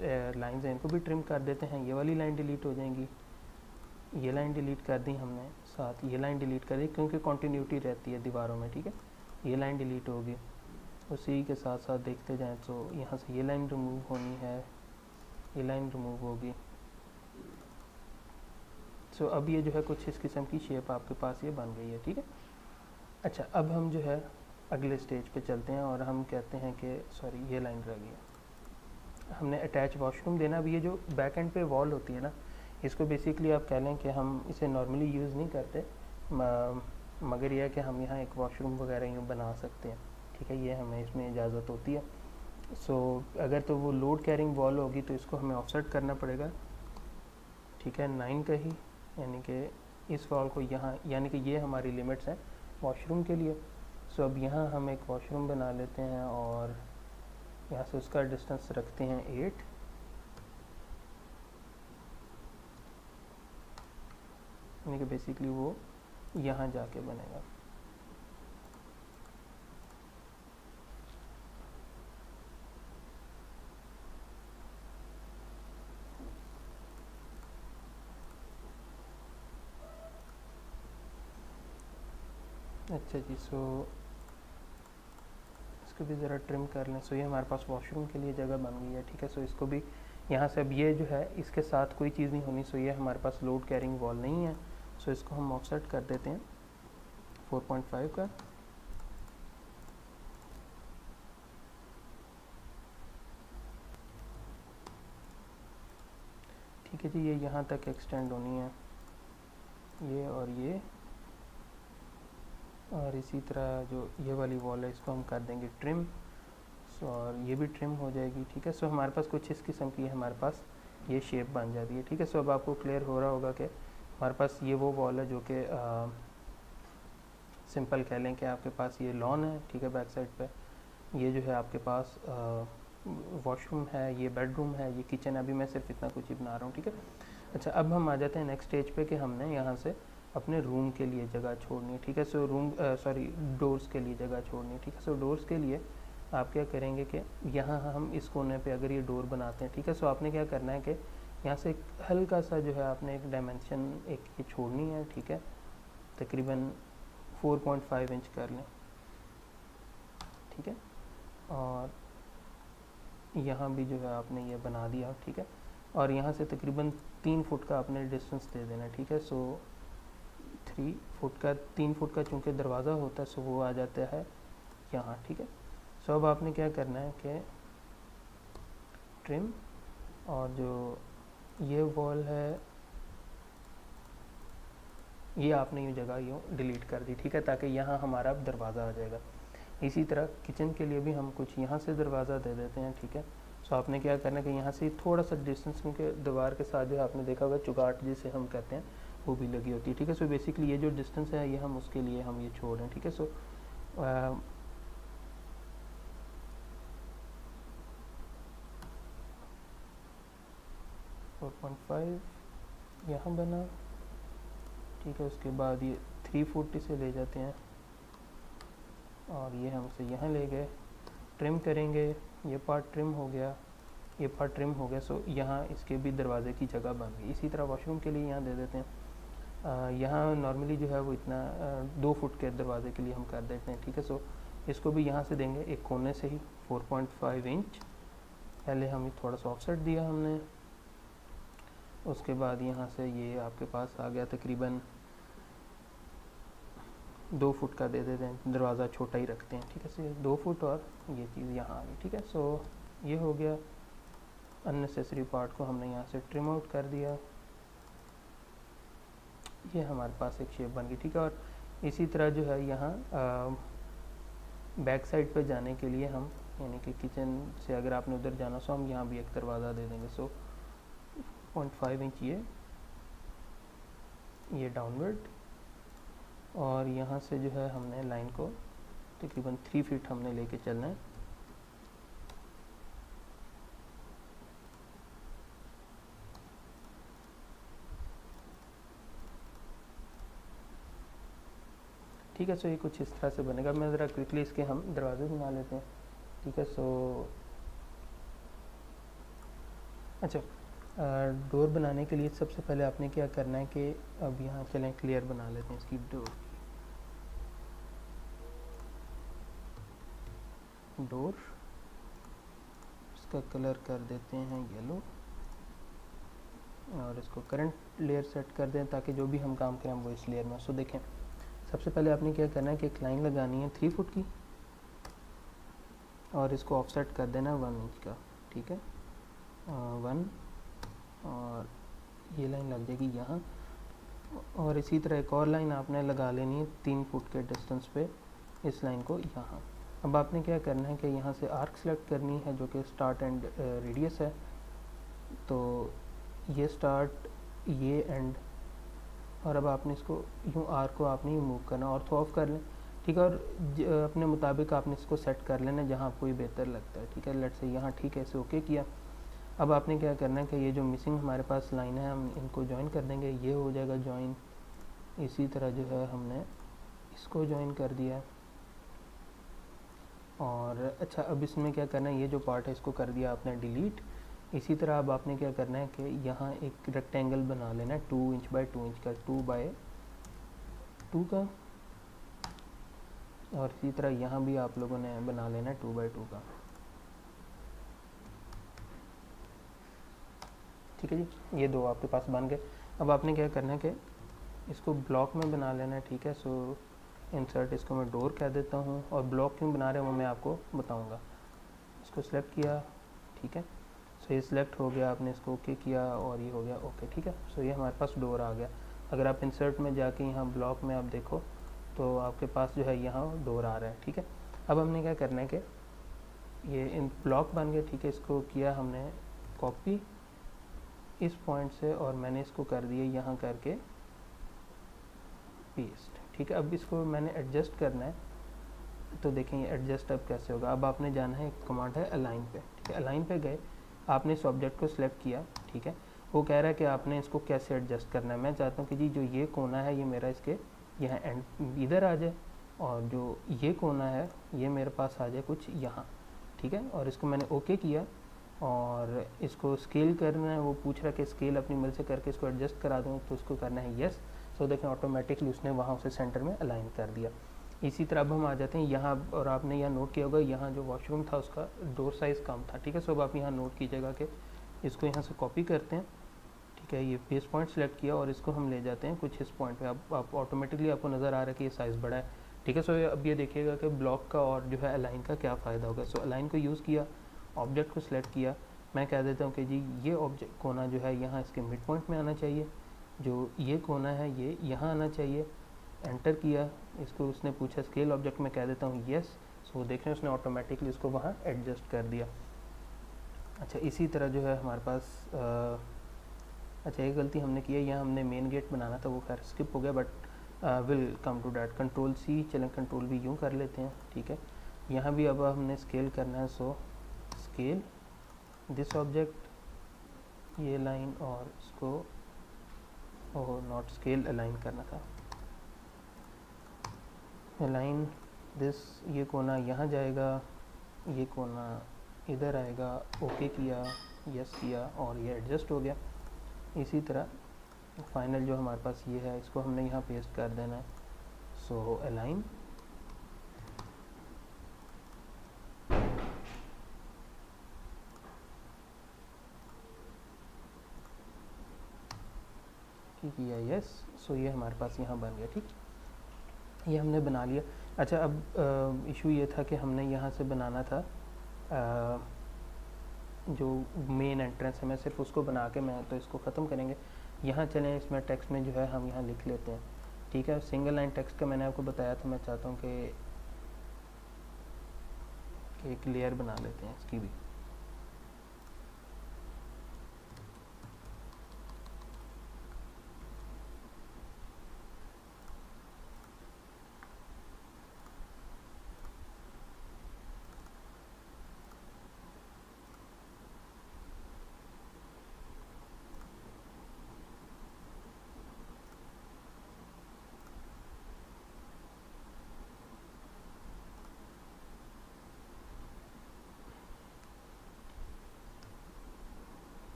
लाइंस हैं इनको भी ट्रिम कर देते हैं। ये वाली लाइन डिलीट हो जाएंगी, ये लाइन डिलीट कर दी हमने, साथ ये लाइन डिलीट कर दी क्योंकि कंटिन्यूटी रहती है दीवारों में, ठीक है। ये लाइन डिलीट होगी, उसी के साथ साथ देखते जाएं तो यहाँ से ये लाइन रिमूव होनी है, ये लाइन रिमूव होगी, सो अब ये जो है कुछ इस किस्म की शेप आपके पास ये बन गई है, ठीक है। अच्छा, अब हम जो है अगले स्टेज पे चलते हैं और हम कहते हैं कि सॉरी ये लाइन रह गई, हमने अटैच वॉशरूम देना। अब ये जो बैक एंड पे वॉल होती है ना, इसको बेसिकली आप कह लें कि हम इसे नॉर्मली यूज़ नहीं करते, मगर यह है कि हम यहाँ एक वॉशरूम वगैरह यूँ बना सकते हैं, ठीक है, ये हमें इसमें इजाज़त होती है। सो अगर तो वो लोड कैरिंग वॉल होगी तो इसको हमें ऑफसेट करना पड़ेगा, ठीक है, 9 का ही, यानी कि इस वॉल को यहाँ, यानी कि ये हमारी लिमिट्स हैं वॉशरूम के लिए। सो अब यहाँ हम एक वॉशरूम बना लेते हैं और यहाँ से उसका डिस्टेंस रखते हैं 8, यानी कि बेसिकली वो यहाँ जाके बनेगा। अच्छा जी, सो इसको भी ज़रा ट्रिम कर लें। सो ये हमारे पास वॉशरूम के लिए जगह बन गई है, ठीक है। सो इसको भी यहाँ से, अब ये जो है इसके साथ कोई चीज़ नहीं होनी। सो ये हमारे पास लोड कैरिंग वॉल नहीं है, सो इसको हम ऑफसेट कर देते हैं 4.5 का। ठीक है जी, ये यहाँ तक एक्सटेंड होनी है, ये और इसी तरह जो ये वाली वॉल है इसको हम कर देंगे ट्रिम। सो और ये भी ट्रिम हो जाएगी, ठीक है। सो हमारे पास कुछ इस किस्म की हमारे पास ये शेप बन जाती है, ठीक है। सो अब आपको क्लियर हो रहा होगा कि हमारे पास ये वो वॉल है जो कि सिंपल कह लें कि आपके पास ये लॉन है, ठीक है, बैक साइड पे ये जो है आपके पास वॉशरूम है, ये बेडरूम है, ये किचन है। अभी मैं सिर्फ इतना कुछ ही बना रहा हूँ, ठीक है। अच्छा, अब हम आ जाते हैं नेक्स्ट स्टेज पे कि हमने यहाँ से अपने रूम के लिए जगह छोड़नी है, ठीक है। सो डोर्स के लिए जगह छोड़नी है, ठीक है। सो डोर्स के लिए आप क्या करेंगे कि यहाँ हम इस कोने पे अगर ये डोर बनाते हैं, ठीक है, सो आपने क्या करना है कि यहाँ से एक हल्का सा जो है आपने एक डायमेंशन एक ये छोड़नी है, ठीक है, तकरीबन 4.5 इंच कर लें, ठीक है। और यहाँ भी जो है आपने ये बना दिया, ठीक है, और यहाँ से तकरीबन 3 फुट का आपने डिस्टेंस दे देना, ठीक है। सो 3 फुट का चूँकि दरवाज़ा होता है, सो वो आ जाता है यहाँ, ठीक है। सो अब आपने क्या करना है कि ट्रिम, और जो ये वॉल है ये आपने ये जगह यूँ डिलीट कर दी, ठीक है, ताकि यहाँ हमारा दरवाज़ा आ जाएगा। इसी तरह किचन के लिए भी हम कुछ यहाँ से दरवाज़ा दे देते हैं, ठीक है। सो आपने क्या करना है कि यहाँ से थोड़ा सा डिस्टेंस, क्योंकि दीवार के साथ जो है आपने देखा होगा चुगाट जिसे हम कहते हैं वो भी लगी होती है, ठीक है। सो बेसिकली ये जो डिस्टेंस है ये हम उसके लिए हम ये छोड़ रहे हैं, ठीक है। सो 4.5 यहाँ बना, ठीक है। उसके बाद ये 3 फुट इसे ले जाते हैं और ये हम इसे यहाँ ले गए, ट्रिम करेंगे, ये पार्ट ट्रिम हो गया, ये पार्ट ट्रिम हो गया। सो यहाँ इसके भी दरवाजे की जगह बन गई। इसी तरह वॉशरूम के लिए यहाँ दे देते हैं, यहाँ नॉर्मली जो है वो इतना 2 फुट के दरवाजे के लिए हम कर देते हैं, ठीक है। सो इसको भी यहाँ से देंगे एक कोने से ही 4.5 इंच, पहले हम थोड़ा सा ऑफसेट दिया हमने, उसके बाद यहाँ से ये आपके पास आ गया तकरीबन 2 फुट का दे देते हैं, दरवाज़ा छोटा ही रखते हैं, ठीक है। सो 2 फुट और ये चीज़ यहाँ आ गई, ठीक है। सो ये हो गया, अननेसेसरी पार्ट को हमने यहाँ से ट्रिम आउट कर दिया, ये हमारे पास एक शेप बन गई, ठीक है। और इसी तरह जो है यहाँ बैक साइड पे जाने के लिए हम, यानी कि किचन से अगर आपने उधर जाना, सो हम यहाँ भी एक दरवाज़ा दे देंगे। सो 0.5 इंच ये डाउनवर्ड, और यहाँ से जो है हमने लाइन को तकरीबन 3 फीट हमने लेके चलना है, ठीक है। सो ये कुछ इस तरह से बनेगा। मैं ज़रा क्विकली इसके हम दरवाजे बना लेते हैं, ठीक है। सो अच्छा, डोर बनाने के लिए सबसे पहले आपने क्या करना है कि अब यहाँ चलें क्लियर बना लेते हैं इसकी डोर, इसका कलर कर देते हैं येलो, और इसको करंट लेयर सेट कर दें ताकि जो भी हम काम करें वो इस लेयर में। सो देखें, सबसे पहले आपने क्या करना है कि एक लाइन लगानी है 3 फुट की और इसको ऑफसेट कर देना 1 इंच का, ठीक है, 1, और ये लाइन लग जाएगी यहाँ। और इसी तरह एक और लाइन आपने लगा लेनी है 3 फुट के डिस्टेंस पे इस लाइन को यहाँ। अब आपने क्या करना है कि यहाँ से आर्क सेलेक्ट करनी है जो कि स्टार्ट एंड रेडियस है। तो ये स्टार्ट, ये एंड, और अब आपने इसको यूँ आर्क को आपने यूँ मूव करना, ऑर्थो ऑफ कर लें, ठीक है। और अपने मुताबिक आपने इसको सेट कर लेना जहाँ आपको ये बेहतर लगता है, ठीक है। लेट्स से यहाँ ठीक है, इसे ओके किया। अब आपने क्या करना है कि ये जो मिसिंग हमारे पास लाइन है हम इनको ज्वाइन कर देंगे, ये हो जाएगा ज्वाइन। इसी तरह जो है हमने इसको ज्वाइन कर दिया है। और अच्छा, अब इसमें क्या करना है, ये जो पार्ट है इसको कर दिया आपने डिलीट। इसी तरह अब आपने क्या करना है कि यहाँ एक रेक्टेंगल बना लेना है 2 इंच बाय 2 इंच का, 2 बाय 2 का। और इसी तरह यहाँ भी आप लोगों ने बना लेना है 2 बाय 2 का, ठीक है जी। ये दो आपके पास बन गए। अब आपने क्या करना है कि इसको ब्लॉक में बना लेना है, ठीक है। सो इंसर्ट, इसको मैं डोर कह देता हूँ, और ब्लॉक क्यों बना रहे हैं वो मैं आपको बताऊँगा। इसको सिलेक्ट किया, ठीक है। सो ये सिलेक्ट हो गया, आपने इसको ओके किया और ये हो गया ओके, ठीक है। सो ये हमारे पास डोर आ गया। अगर आप इंसर्ट में जाके यहाँ ब्लॉक में आप देखो तो आपके पास जो है यहाँ डोर आ रहा है, ठीक है। अब हमने क्या करना है कि ये इन ब्लॉक बन गए, ठीक है। इसको किया हमने कॉपी इस पॉइंट से, और मैंने इसको कर दिया यहाँ करके पेस्ट, ठीक है। अब इसको मैंने एडजस्ट करना है, तो देखें ये एडजस्ट अब कैसे होगा। अब आपने जाना है, एक कमांड है अलाइन पे, ठीक है। अलाइन पे गए, आपने इस ऑब्जेक्ट को सिलेक्ट किया, ठीक है। वो कह रहा है कि आपने इसको कैसे एडजस्ट करना है। मैं चाहता हूँ कि जी जो ये कोना है ये मेरा इसके यहाँ एंड इधर आ जाए, और जो ये कोना है ये मेरे पास आ जाए कुछ यहाँ, ठीक है। और इसको मैंने ओके किया, और इसको स्केल करना है, वो पूछ रहा है कि स्केल अपनी मर्जी से करके इसको एडजस्ट करा दूँ, तो उसको करना है यस। सो देखें ऑटोमेटिकली उसने वहाँ उसे सेंटर में अलाइन कर दिया। इसी तरह अब हम आ जाते हैं यहाँ, और आपने यहाँ नोट किया होगा यहाँ जो वॉशरूम था उसका डोर साइज़ कम था, ठीक है। सो अब आप यहाँ नोट कीजिएगा कि इसको यहाँ से कॉपी करते हैं, ठीक है। ये बेस पॉइंट सेलेक्ट किया और इसको हम ले जाते हैं कुछ इस पॉइंट पे। अब आप ऑटोमेटिकली आपको नज़र आ रहा है कि ये साइज़ बड़ा है, ठीक है। सो अब ये देखिएगा कि ब्लॉक का और जो है अलाइन का क्या फ़ायदा होगा। सो अलाइन को यूज़ किया, ऑब्जेक्ट को सिलेक्ट किया, मैं कह देता हूँ कि जी ये ऑब्जेक्ट कोना जो है यहाँ इसके मिड पॉइंट में आना चाहिए, जो ये कोना है ये यहाँ आना चाहिए। एंटर किया, इसको उसने पूछा स्केल ऑब्जेक्ट में कह देता हूँ यस। सो देख रहे हैं उसने ऑटोमेटिकली इसको वहाँ एडजस्ट कर दिया। अच्छा, इसी तरह जो है हमारे पास अच्छा एक गलती हमने की है, यहाँ हमने मेन गेट बनाना था, वो खैर स्किप हो गया, but will come to that. Control C, चलें कंट्रोल भी यूँ कर लेते हैं, ठीक है। यहाँ भी अब हमने स्केल करना है, सो स्केल दिस ऑब्जेक्ट, ये लाइन, और इसको नॉट स्केल अलाइन करना था, अलाइन दिस, ये कोना यहाँ जाएगा, ये कोना इधर आएगा, ओके किया, यस किया, और ये एडजस्ट हो गया। इसी तरह फाइनल जो हमारे पास ये है इसको हमने यहाँ पेस्ट कर देना है। सो अलाइन, किया यस। सो ये हमारे पास यहाँ बन गया, ठीक, ये हमने बना लिया। अच्छा, अब इशू ये था कि हमने यहाँ से बनाना था जो मेन एंट्रेंस है, मैं सिर्फ उसको बना के मैं तो इसको ख़त्म करेंगे। यहाँ चलें, इसमें टेक्स्ट में जो है हम यहाँ लिख लेते हैं, ठीक है। सिंगल लाइन टेक्स्ट का मैंने आपको बताया था, मैं चाहता हूँ कि एक लेयर बना लेते हैं इसकी भी।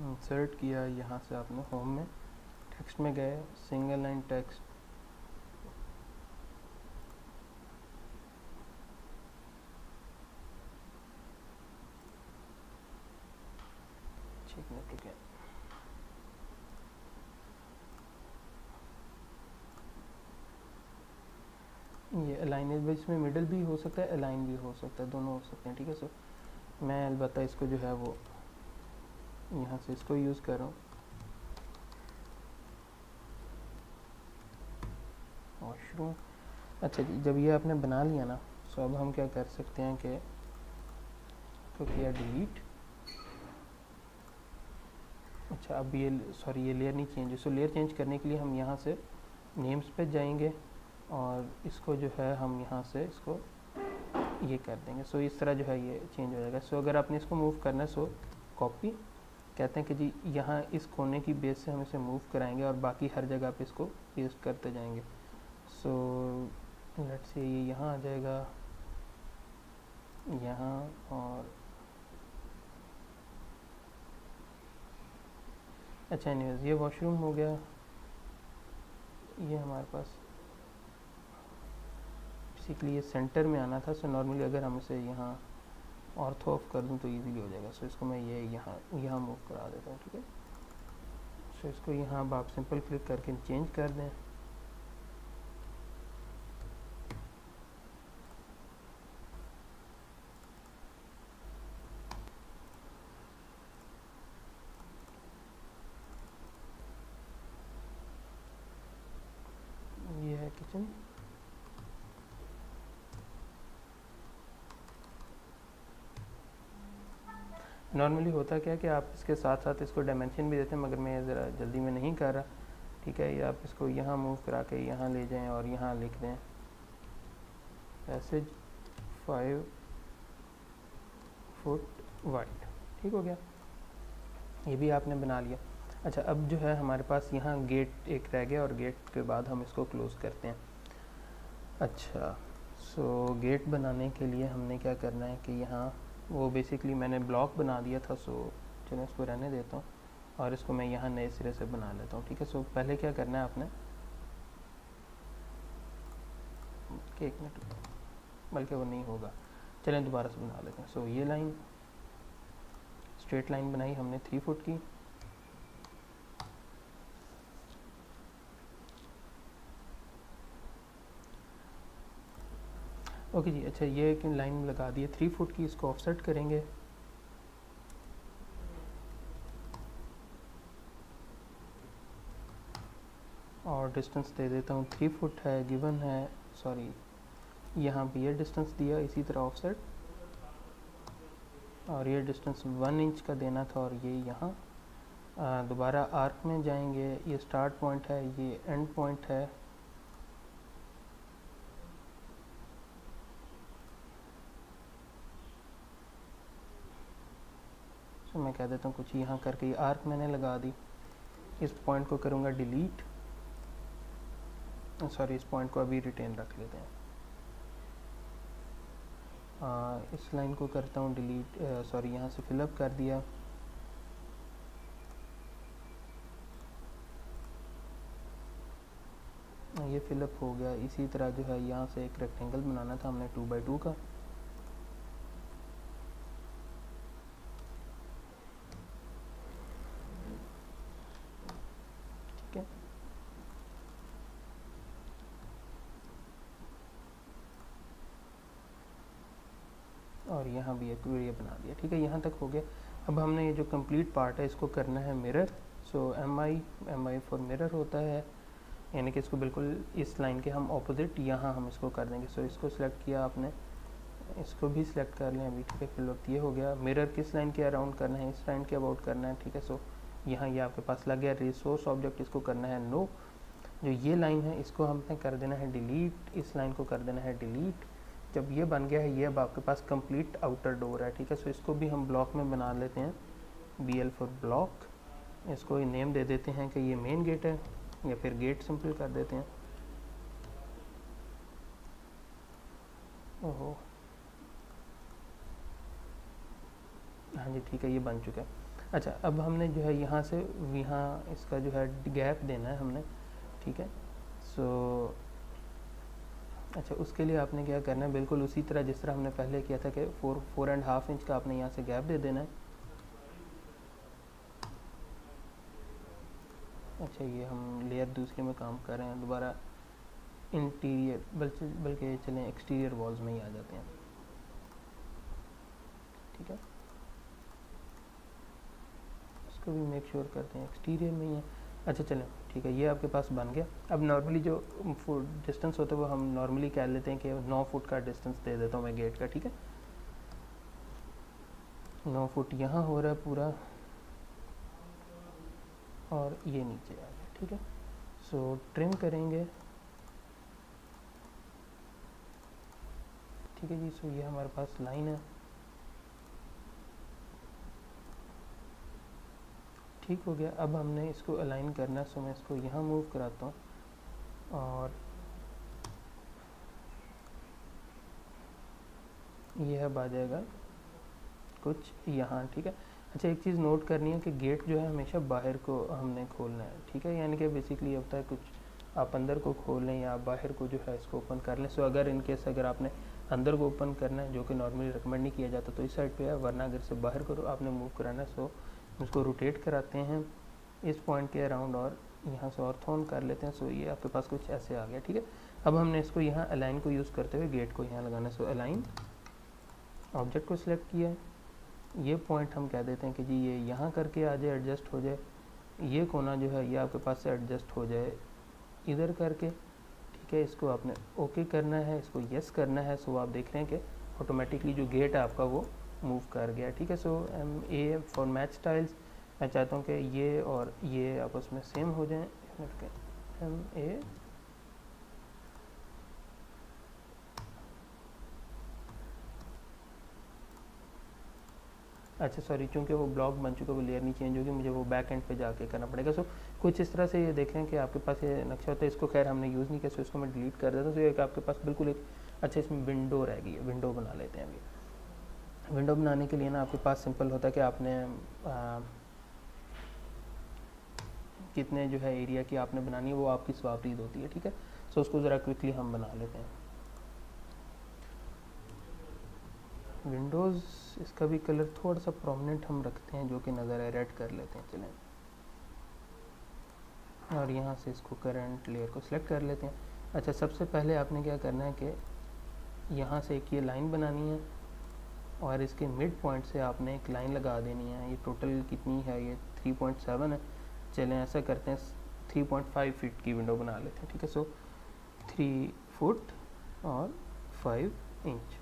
इंसर्ट किया, यहाँ से आपने होम में टेक्स्ट में गए, सिंगल लाइन टेक्स्ट, अलाइन है, इसमें मिडल भी हो सकता है, अलाइन भी हो सकता है, दोनों हो सकते हैं, ठीक है। सो मैं अलबत्ता इसको जो है वो यहाँ से इसको यूज़ कर रहा हूँ। वॉशरूम, अच्छा जी, जब ये आपने बना लिया ना, सो अब हम क्या कर सकते हैं कि तो किया डिलीट। अच्छा अब ये सॉरी ये लेयर नहीं चेंज है, सो लेयर चेंज करने के लिए हम यहाँ से नेम्स पे जाएंगे और इसको जो है हम यहाँ से इसको ये कर देंगे। सो इस तरह जो है ये चेंज हो जाएगा। सो अगर आपने इसको मूव करना है, सो कॉपी कहते हैं कि जी यहाँ इस कोने की बेस से हम इसे मूव कराएंगे और बाकी हर जगह पे इसको पेस्ट करते जाएंगे। सो लेट्स से ये यहाँ आ जाएगा, यहाँ, और अच्छा एनीवेज ये वॉशरूम हो गया। ये हमारे पास बेसिकली ये सेंटर में आना था। सो नॉर्मली अगर हम इसे यहाँ ऑर्थो ऑफ कर दूँ तो इजीली हो जाएगा। सो इसको मैं ये यहाँ मूव करा देता हूँ, ठीक है। सो इसको यहाँ अब आप सिंपल क्लिक करके चेंज कर दें। ये है किचन। नॉर्मली होता क्या है कि आप इसके साथ साथ इसको डायमेंशन भी देते हैं, मगर मैं ज़रा जल्दी में नहीं कर रहा, ठीक है। ये आप इसको यहाँ मूव करा के यहाँ ले जाएं और यहाँ लिख दें पैसेज 5 फुट वाइड, ठीक हो गया। ये भी आपने बना लिया। अच्छा अब जो है हमारे पास यहाँ गेट एक रह गया और गेट के बाद हम इसको क्लोज़ करते हैं। अच्छा सो गेट बनाने के लिए हमने क्या करना है कि यहाँ वो बेसिकली मैंने ब्लॉक बना दिया था। सो चलो इसको रहने देता हूँ और इसको मैं यहाँ नए सिरे से बना लेता हूँ, ठीक है। सो पहले क्या करना है आपने कि 1 मिनट, बल्कि वो नहीं होगा, चलें दोबारा से बना लेते हैं। सो ये लाइन स्ट्रेट लाइन बनाई हमने 3 फुट की। ओके जी, अच्छा ये एक लाइन लगा दी है 3 फुट की, इसको ऑफसेट करेंगे। और डिस्टेंस दे देता हूँ 3 फुट है, गिवन है, सॉरी यहाँ पे ये डिस्टेंस दिया, इसी तरह ऑफसेट, और ये डिस्टेंस 1 इंच का देना था। और ये यहाँ दोबारा आर्क में जाएंगे, ये स्टार्ट पॉइंट है, ये एंड पॉइंट है। तो मैं कह देता हूँ कुछ यहाँ करके ये आर्क मैंने लगा दी। इस पॉइंट को करूँगा डिलीट, सॉरी इस पॉइंट को अभी रिटेन रख लेते हैं। इस लाइन को करता हूँ डिलीट, सॉरी यहाँ से फिलअप कर दिया। ये फिलअप हो गया। इसी तरह जो है यहाँ से एक रेक्टेंगल बनाना था हमने 2 बाई 2 का। ठीक है, और यहाँ भी एक ये बना दिया, ठीक है। यहाँ तक हो गया। अब हमने ये जो कंप्लीट पार्ट है इसको करना है mirror. So M I for mirror होता है, यानी कि इसको बिल्कुल इस लाइन के हम ऑपोजिट यहाँ हम इसको कर देंगे। सो इसको सिलेक्ट किया आपने, इसको भी सिलेक्ट कर लें अभी, ठीक है। फिर वक्त ये हो गया। मिरर किस लाइन के अराउंड करना है, इस लाइन के अबाउट करना है, ठीक है। सो यहाँ ये आपके पास लग गया। रिसोर्स ऑब्जेक्ट इसको करना है नो। जो ये लाइन है इसको हमने कर देना है डिलीट, इस लाइन को कर देना है डिलीट। जब ये बन गया है, ये अब आपके पास कंप्लीट आउटर डोर है, ठीक है। सो इसको भी हम ब्लॉक में बना लेते हैं, BL फॉर ब्लॉक। इसको नेम दे देते हैं कि ये मेन गेट है, या फिर गेट सिंपल कर देते हैं। ओहो हाँ जी ठीक है, ये बन चुका है। अच्छा अब हमने जो है यहाँ से यहाँ इसका जो है गैप देना है हमने, ठीक है। सो अच्छा उसके लिए आपने क्या करना है, बिल्कुल उसी तरह जिस तरह हमने पहले किया था कि 4.5 इंच का आपने यहाँ से गैप दे देना है। अच्छा ये हम लेयर दूसरे में काम कर रहे हैं, दोबारा इंटीरियर बल्कि चलें एक्सटीरियर वॉल्स में ही आ जाते हैं, ठीक है। इसको भी मेक श्योर करते हैं एक्सटीरियर में ही है। अच्छा चलें ठीक है, ये आपके पास बन गया। अब नॉर्मली जो फुट डिस्टेंस होता है वो हम नॉर्मली कह लेते हैं कि 9 फुट का डिस्टेंस दे देता हूँ मैं गेट का, ठीक है। 9 फुट यहाँ हो रहा है पूरा, और ये नीचे आ गया, ठीक है। सो ट्रिम करेंगे, ठीक है जी। सो ये हमारे पास लाइन है, ठीक हो गया। अब हमने इसको अलाइन करना है, सो मैं इसको यहाँ मूव कराता हूँ और यह अब आ जाएगा कुछ यहाँ, ठीक है। अच्छा एक चीज़ नोट करनी है कि गेट जो है हमेशा बाहर को हमने खोलना है, ठीक है। यानी कि बेसिकली ये होता है कुछ आप अंदर को खोल लें या बाहर को जो है इसको ओपन कर लें। सो अगर इन केस अगर आपने अंदर को ओपन करना है, जो कि नॉर्मली रिकमेंड नहीं किया जाता, तो इस साइड पे है, वरना अगर से बाहर को आपने मूव कराना है, सो उसको रोटेट कराते हैं इस पॉइंट के अराउंड और यहाँ से ऑर्थोन कर लेते हैं। सो ये आपके पास कुछ ऐसे आ गया, ठीक है। अब हमने इसको यहाँ अलाइन को यूज़ करते हुए गेट को यहाँ लगाना है। सो अलाइन, ऑब्जेक्ट को सिलेक्ट किया है, ये पॉइंट हम कह देते हैं कि जी ये यहाँ करके आ जाए, एडजस्ट हो जाए, ये कोना जो है ये आपके पास से एडजस्ट हो जाए इधर करके, ठीक है। इसको आपने ओके करना है, इसको यस करना है। सो आप देख रहे हैं कि ऑटोमेटिकली जो गेट है आपका वो मूव कर गया, ठीक है। सो ए फॉर मैच स्टाइल्स, मैं चाहता हूँ कि ये और ये आपस में सेम हो जाएं। MA अच्छा सॉरी, चूंकि वो ब्लॉक बन चुका है, वो लेयर नहीं चेंज होगी, मुझे वो बैक एंड पे जाके करना पड़ेगा। सो कुछ इस तरह से ये देख रहे हैं कि आपके पास ये नक्शा होता है। इसको खैर हमने यूज़ नहीं किया, सो इसको मैं डिलीट कर देता हूँ। तो ये आपके पास बिल्कुल एक अच्छा इसमें विंडो रह गई है। विंडो बना लेते हैं अभी। विंडो बनाने के लिए ना आपके पास सिंपल होता है कि आपने कितने जो है एरिया की आपने बनानी है वो आपकी स्वावरीद होती है, ठीक है। सो उसको ज़रा क्विकली हम बना लेते हैं। विंडोज़ इसका भी कलर थोड़ा सा प्रोमिनेंट हम रखते हैं, जो कि नज़र है, रेड कर लेते हैं चलें। और यहाँ से इसको करंट लेयर को सिलेक्ट कर लेते हैं। अच्छा सबसे पहले आपने क्या करना है कि यहाँ से एक ये लाइन बनानी है और इसके मिड पॉइंट से आपने एक लाइन लगा देनी है। ये टोटल कितनी है, ये 3.7 है। चलें ऐसा करते हैं 3.5 फीट की विंडो बना लेते हैं, ठीक है। सो 3 फुट और 5 इंच,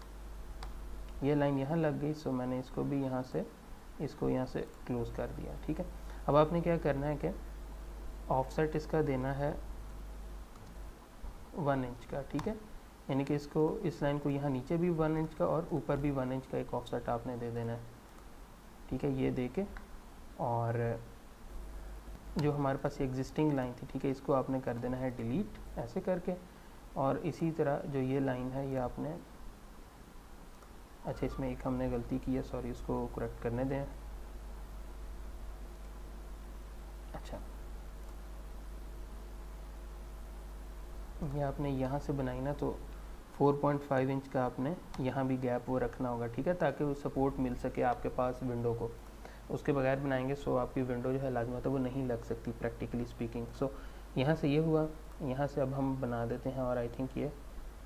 ये लाइन यहाँ लग गई। सो मैंने इसको भी यहाँ से क्लोज़ कर दिया, ठीक है। अब आपने क्या करना है कि ऑफसेट इसका देना है 1 इंच का, ठीक है। यानी कि इसको इस लाइन को यहाँ नीचे भी 1 इंच का और ऊपर भी 1 इंच का एक ऑफसेट आपने दे देना है, ठीक है। ये दे के और जो हमारे पास एग्जिस्टिंग लाइन थी, ठीक है, इसको आपने कर देना है डिलीट ऐसे करके। और इसी तरह जो ये लाइन है ये आपने, अच्छा इसमें एक हमने गलती की है, सॉरी, उसको करेक्ट करने दें। अच्छा ये आपने यहाँ से बनाई ना, तो 4.5 इंच का आपने यहाँ भी गैप वो रखना होगा, ठीक है, ताकि वो सपोर्ट मिल सके आपके पास विंडो को। उसके बगैर बनाएंगे सो आपकी विंडो जो है लाजमत है वो नहीं लग सकती प्रैक्टिकली स्पीकिंग। सो यहाँ से ये हुआ, यहाँ से अब हम बना देते हैं और आई थिंक ये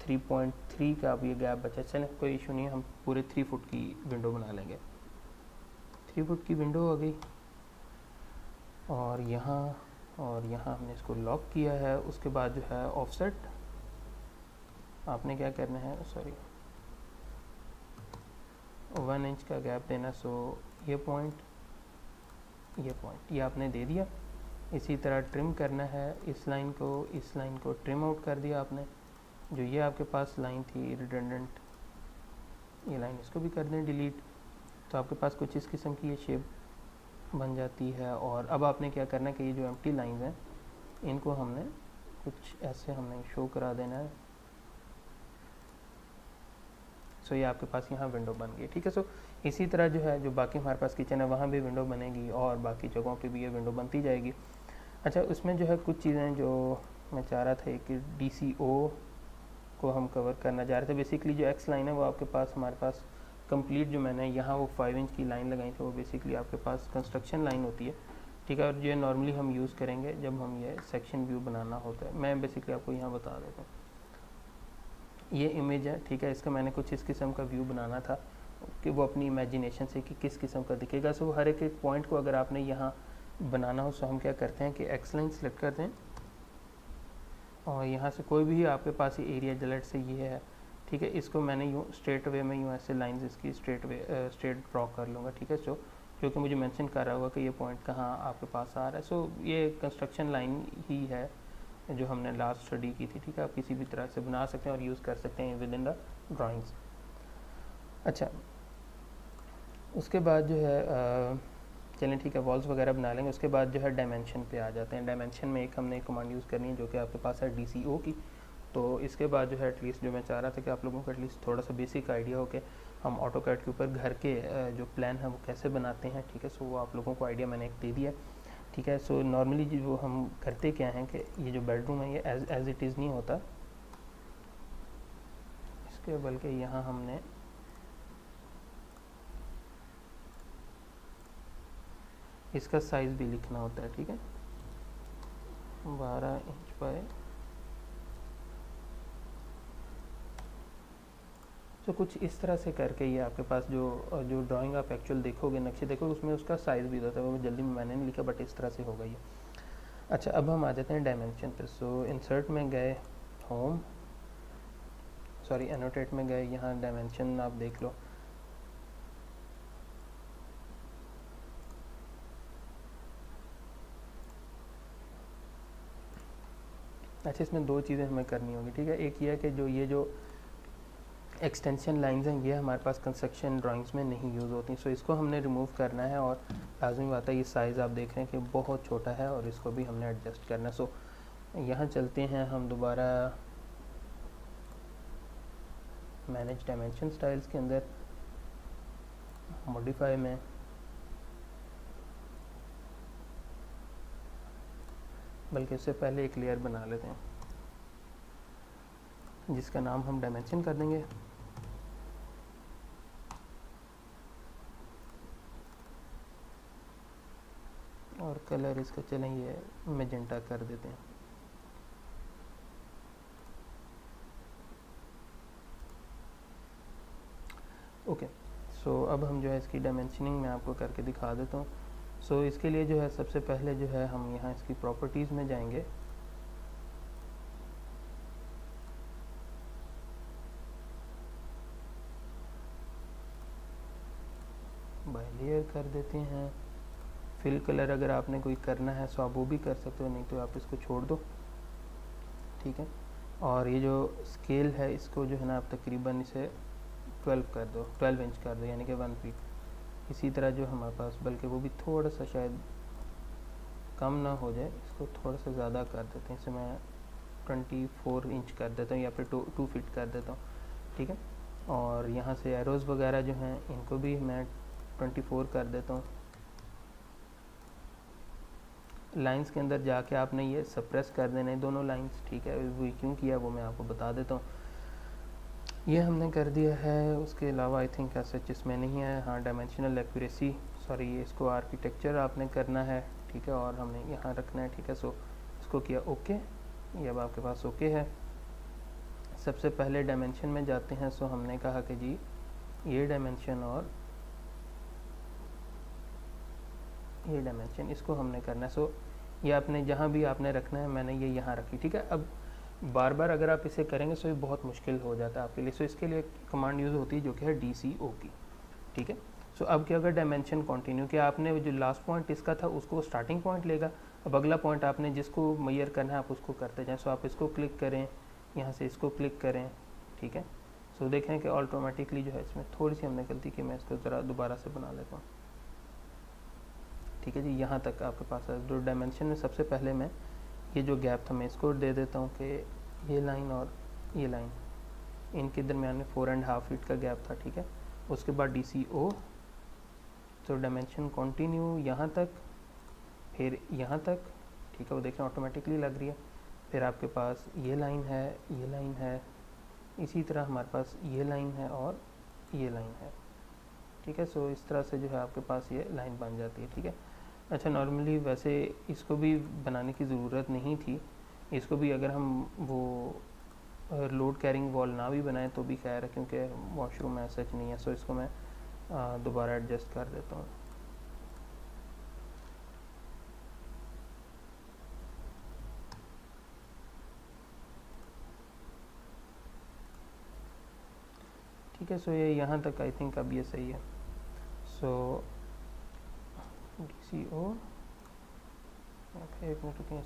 3.3 का अब ये गैप बचा। चलें कोई इशू नहीं है, हम पूरे 3 फुट की विंडो बना लेंगे। 3 फुट की विंडो हो गई और यहाँ हमने इसको लॉक किया है। उसके बाद जो है ऑफसेट आपने क्या करना है, सॉरी 1 इंच का गैप देना। सो ये पॉइंट ये आपने दे दिया। इसी तरह ट्रिम करना है इस लाइन को ट्रिम आउट कर दिया आपने। जो ये आपके पास लाइन थी रिडंडेंट, ये लाइन इसको भी कर दें डिलीट। तो आपके पास कुछ इस किस्म की ये शेप बन जाती है। और अब आपने क्या करना है कि ये जो एम्प्टी लाइंस हैं इनको हमने कुछ ऐसे हमने शो करा देना है। सो ये आपके पास यहाँ विंडो बन गई, ठीक है। सो इसी तरह जो है जो बाकी हमारे पास किचन है वहाँ भी विंडो बनेगी और बाकी जगहों पे भी ये विंडो बनती जाएगी। अच्छा उसमें जो है कुछ चीज़ें जो मैं चाह रहा था कि DCO को हम कवर करना चाह रहे थे। बेसिकली जो एक्स लाइन है वो आपके पास हमारे पास कंप्लीट, जो मैंने यहाँ वो 5 इंच की लाइन लगाई थी वो बेसिकली आपके पास कंस्ट्रक्शन लाइन होती है, ठीक है। और जो नॉर्मली हम यूज़ करेंगे जब हम ये सेक्शन व्यू बनाना होता है। मैं बेसिकली आपको यहाँ बता देता हूँ। ये इमेज है, ठीक है। इसका मैंने कुछ इस किस्म का व्यू बनाना था कि वो अपनी इमेजिनेशन से कि किस किस्म का दिखेगा। सो हर एक एक पॉइंट को अगर आपने यहाँ बनाना हो तो हम क्या करते हैं कि एक्स लाइन सेलेक्ट करते हैं और यहाँ से कोई भी आपके पास ये एरिया जलेट से ये है, ठीक है। इसको मैंने यूँ स्ट्रेट वे में यूँ ऐसे लाइंस इसकी स्ट्रेट ड्रॉ कर लूँगा, ठीक है। सो जो कि मुझे मेंशन कर रहा होगा कि ये पॉइंट कहाँ आपके पास आ रहा है। सो ये कंस्ट्रक्शन लाइन ही है जो हमने लास्ट स्टडी की थी, ठीक है। आप किसी भी तरह से बना सकते हैं और यूज़ कर सकते हैं विद इन द ड्राइंग्स। अच्छा, उसके बाद जो है चलें ठीक है, वॉल्स वगैरह बना लेंगे। उसके बाद जो है डायमेंशन पे आ जाते हैं। डायमेंशन में एक हमने कमांड यूज़ करनी है जो कि आपके पास है DCO की। तो इसके बाद जो है एटलीस्ट जो मैं चाह रहा था कि आप लोगों को एटलीस्ट थोड़ा सा बेसिक आइडिया हो कि हम ऑटोकैड के ऊपर घर के जो प्लान है वो कैसे बनाते हैं, ठीक है। सो वो आप लोगों को आइडिया मैंने एक दे दिया, ठीक है। सो नॉर्मली जो हम करते क्या हैं कि ये जो बेडरूम है ये एज इट इज़ नहीं होता इसके, बल्कि यहाँ हमने इसका साइज़ भी लिखना होता है, ठीक है। 12 इंच बाय तो कुछ इस तरह से करके ये आपके पास जो ड्राइंग आप एक्चुअल देखोगे, नक्शे देखोगे, उसमें उसका साइज़ भी होता है। वो जल्दी में मैंने नहीं लिखा बट इस तरह से होगा ये। अच्छा, अब हम आ जाते हैं डायमेंशन पे। सो इंसर्ट में गए, होम सॉरी एनोटेट में गए, यहाँ डायमेंशन आप देख लो। अच्छा, इसमें दो चीज़ें हमें करनी होगी, ठीक है। एक ये है कि ये जो एक्सटेंशन लाइंस हैं ये हमारे पास कंस्ट्रक्शन ड्राइंग्स में नहीं यूज़ होती, सो इसको हमने रिमूव करना है। और लाजमी बात है ये साइज़ आप देख रहे हैं कि बहुत छोटा है और इसको भी हमने एडजस्ट करना है। सो यहाँ चलते हैं हम दोबारा मैनेज डायमेंशन स्टाइल्स के अंदर, मॉडिफाई में, बल्कि उससे पहले एक लेयर बना लेते हैं जिसका नाम हम डायमेंशन कर देंगे। और कलर इसका चलें ये मैजेंटा कर देते हैं। ओके, सो अब हम जो है इसकी डायमेंशनिंग में आपको करके दिखा देता हूँ। सो इसके लिए जो है सबसे पहले जो है हम यहाँ इसकी प्रॉपर्टीज़ में जाएंगे, बाय लेयर कर देते हैं। फिल कलर अगर आपने कोई करना है तो आप वो भी कर सकते हो, नहीं तो आप इसको छोड़ दो, ठीक है। और ये जो स्केल है इसको जो है ना आप तकरीबन इसे 12 कर दो, 12 इंच कर दो, यानी कि 1 फीट। इसी तरह जो हमारे पास, बल्कि वो भी थोड़ा सा शायद कम ना हो जाए, इसको थोड़ा सा ज़्यादा कर देते हैं। इसे मैं 24 इंच कर देता हूँ या फिर 2 फीट कर देता हूँ, ठीक है। और यहाँ से एरोज़ वगैरह जो हैं इनको भी मैं 24 कर देता हूँ। लाइंस के अंदर जाके आपने ये सप्रेस कर देना है दोनों लाइंस, ठीक है। वो क्यों किया वो मैं आपको बता देता हूँ। ये हमने कर दिया है। उसके अलावा आई थिंक ऐसा इसमें नहीं है। हाँ, डायमेंशनल एक्यूरेसी, सॉरी ये इसको आर्किटेक्चर आपने करना है, ठीक है। और हमने यहाँ रखना है, ठीक है। सो इसको किया ओके, ये अब आपके पास ओके है। सबसे पहले डायमेंशन में जाते हैं। सो हमने कहा कि जी ये डायमेंशन और ये डायमेंशन इसको हमने करना है। सो ये आपने जहाँ भी आपने रखना है, मैंने ये यहाँ रखी, ठीक है। अब बार बार अगर आप इसे करेंगे तो ये बहुत मुश्किल हो जाता है आपके लिए। सो इसके लिए कमांड यूज़ होती है जो कि है DCO की, ठीक है। सो अब क्या होगा, डायमेंशन कंटिन्यू कि आपने जो लास्ट पॉइंट इसका था उसको स्टार्टिंग पॉइंट लेगा। अब अगला पॉइंट आपने जिसको मेजर करना है आप उसको करते जाएँ। सो आप इसको क्लिक करें, यहाँ से इसको क्लिक करें, ठीक है। सो देखें कि ऑटोमेटिकली जो है इसमें थोड़ी सी हमने गलती की, मैं इसको ज़रा दोबारा से बना लेता हूँ, ठीक है जी। यहाँ तक आपके पास है। जो डायमेंशन में सबसे पहले मैं ये जो गैप था मैं इसको दे देता हूँ कि ये लाइन और ये लाइन इनके दरमियान में 4.5 फीट का गैप था, ठीक है। उसके बाद DCO, तो डायमेंशन कंटिन्यू यहाँ तक, फिर यहाँ तक, ठीक है। वो देखें ऑटोमेटिकली लग रही है। फिर आपके पास ये लाइन है, ये लाइन है, इसी तरह हमारे पास ये लाइन है और ये लाइन है, ठीक है। सो इस तरह से जो है आपके पास ये लाइन बन जाती है, ठीक है। अच्छा, नॉर्मली वैसे इसको भी बनाने की ज़रूरत नहीं थी। इसको भी अगर हम वो लोड कैरिंग वॉल ना भी बनाए तो भी खैर है, क्योंकि वॉशरूम में सच नहीं है। सो इसको मैं दोबारा एडजस्ट कर देता हूँ। ठीक है, सो ये यहाँ तक आई थिंक अब ये सही है। सो DCO, एक मिनट रुकिए,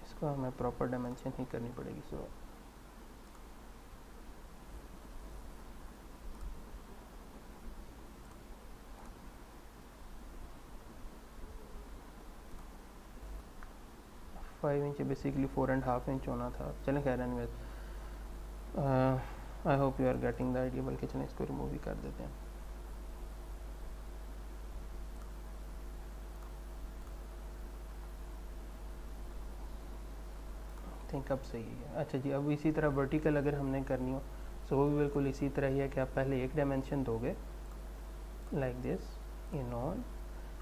इसको हमें प्रॉपर डायमेंशन ही करनी पड़ेगी। So five inch basically 4.5 inch होना था। चलें खैर anyways, I hope you are getting the idea. बल्कि चलें इसको रिमूव भी कर देते हैं। थिंक अब सही है। अच्छा जी, अब इसी तरह वर्टिकल अगर हमने करनी हो सो वो भी बिल्कुल इसी तरह ही है कि आप पहले एक डायमेंशन दोगे लाइक दिस इन ऑन,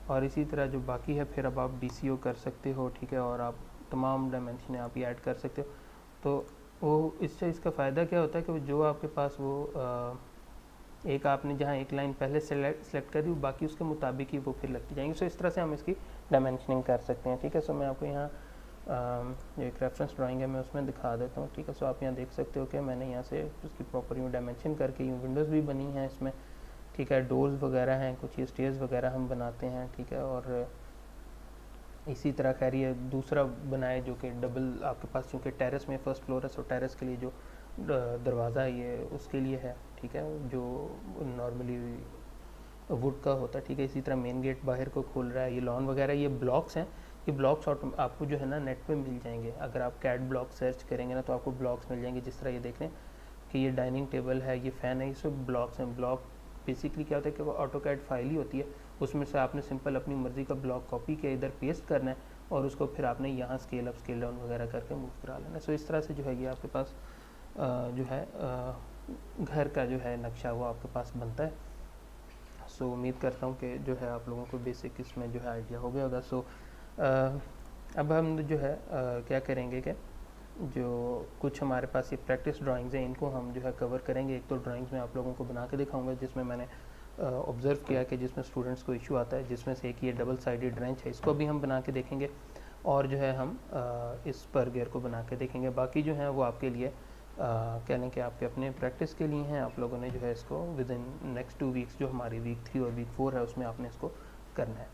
और इसी तरह जो बाकी है फिर अब आप DCO कर सकते हो, ठीक है, और आप तमाम डायमेंशन आप ये ऐड कर सकते हो। तो वो इससे इसका फ़ायदा क्या होता है कि जो आपके पास वो एक आपने जहाँ एक लाइन पहले सेलेक्ट कर दी, बाकी उसके मुताबिक ही वो फिर लगती जाएंगी। सो इस तरह से हम इसकी डायमेंशनिंग कर सकते हैं, ठीक है। सो मैं आपको यहाँ जो एक रेफरेंस ड्राइंग है मैं उसमें दिखा देता हूँ, ठीक है। सो आप यहाँ देख सकते हो कि मैंने यहाँ से उसकी प्रॉपर यूँ डायमेंशन करके यूँ विंडोज़ भी बनी हैं इसमें, ठीक है, डोर्स वगैरह हैं, कुछ ये स्टेयर्स वगैरह हम बनाते हैं, ठीक है। और इसी तरह खैर ये दूसरा बनाए जो कि डबल आपके पास, चूँकि टेरेस में फर्स्ट फ्लोर है, सो टेरेस के लिए जो दरवाज़ा है ये उसके लिए है, ठीक है, जो नॉर्मली वुड का होता है, ठीक है। इसी तरह मेन गेट बाहर को खोल रहा है, ये लॉन वगैरह, ये ब्लॉक्स हैं। ये ब्लॉक्स आपको जो है ना नेट पे मिल जाएंगे। अगर आप कैट ब्लॉक सर्च करेंगे ना तो आपको ब्लॉक्स मिल जाएंगे। जिस तरह ये देख रहे हैं कि ये डाइनिंग टेबल है, ये फ़ैन है, ये सब ब्लॉक्स हैं। ब्लॉक बेसिकली क्या होता है कि वो ऑटोकैड फाइल ही होती है, उसमें से आपने सिंपल अपनी मर्ज़ी का ब्लॉक कॉपी किया, इधर पेस्ट करना है और उसको फिर आपने यहाँ स्केल अप स्केल डाउन वगैरह करके मूव करा लेना। सो इस तरह से जो है ये आपके पास जो है घर का जो है नक्शा वो आपके पास बनता है। सो उम्मीद करता हूँ कि जो है आप लोगों को बेसिक इसमें जो है आइडिया हो गया होगा। सो अब हम जो है क्या करेंगे कि जो कुछ हमारे पास ये प्रैक्टिस ड्राइंग्स हैं इनको हम जो है कवर करेंगे। एक तो ड्राइंग्स में आप लोगों को बना के दिखाऊंगा जिसमें मैंने ऑब्ज़र्व किया कि जिसमें स्टूडेंट्स को इशू आता है, जिसमें से एक ये डबल साइडेड रेंच है, इसको भी हम बना के देखेंगे, और जो है हम इस पर गियर को बना के देखेंगे। बाकी जो है वो आपके लिए कह लें कि आपके अपने प्रैक्टिस के लिए हैं। आप लोगों ने जो है इसको विद इन नेक्स्ट 2 वीक्स, जो हमारी वीक 3 और वीक 4 है, उसमें आपने इसको करना है।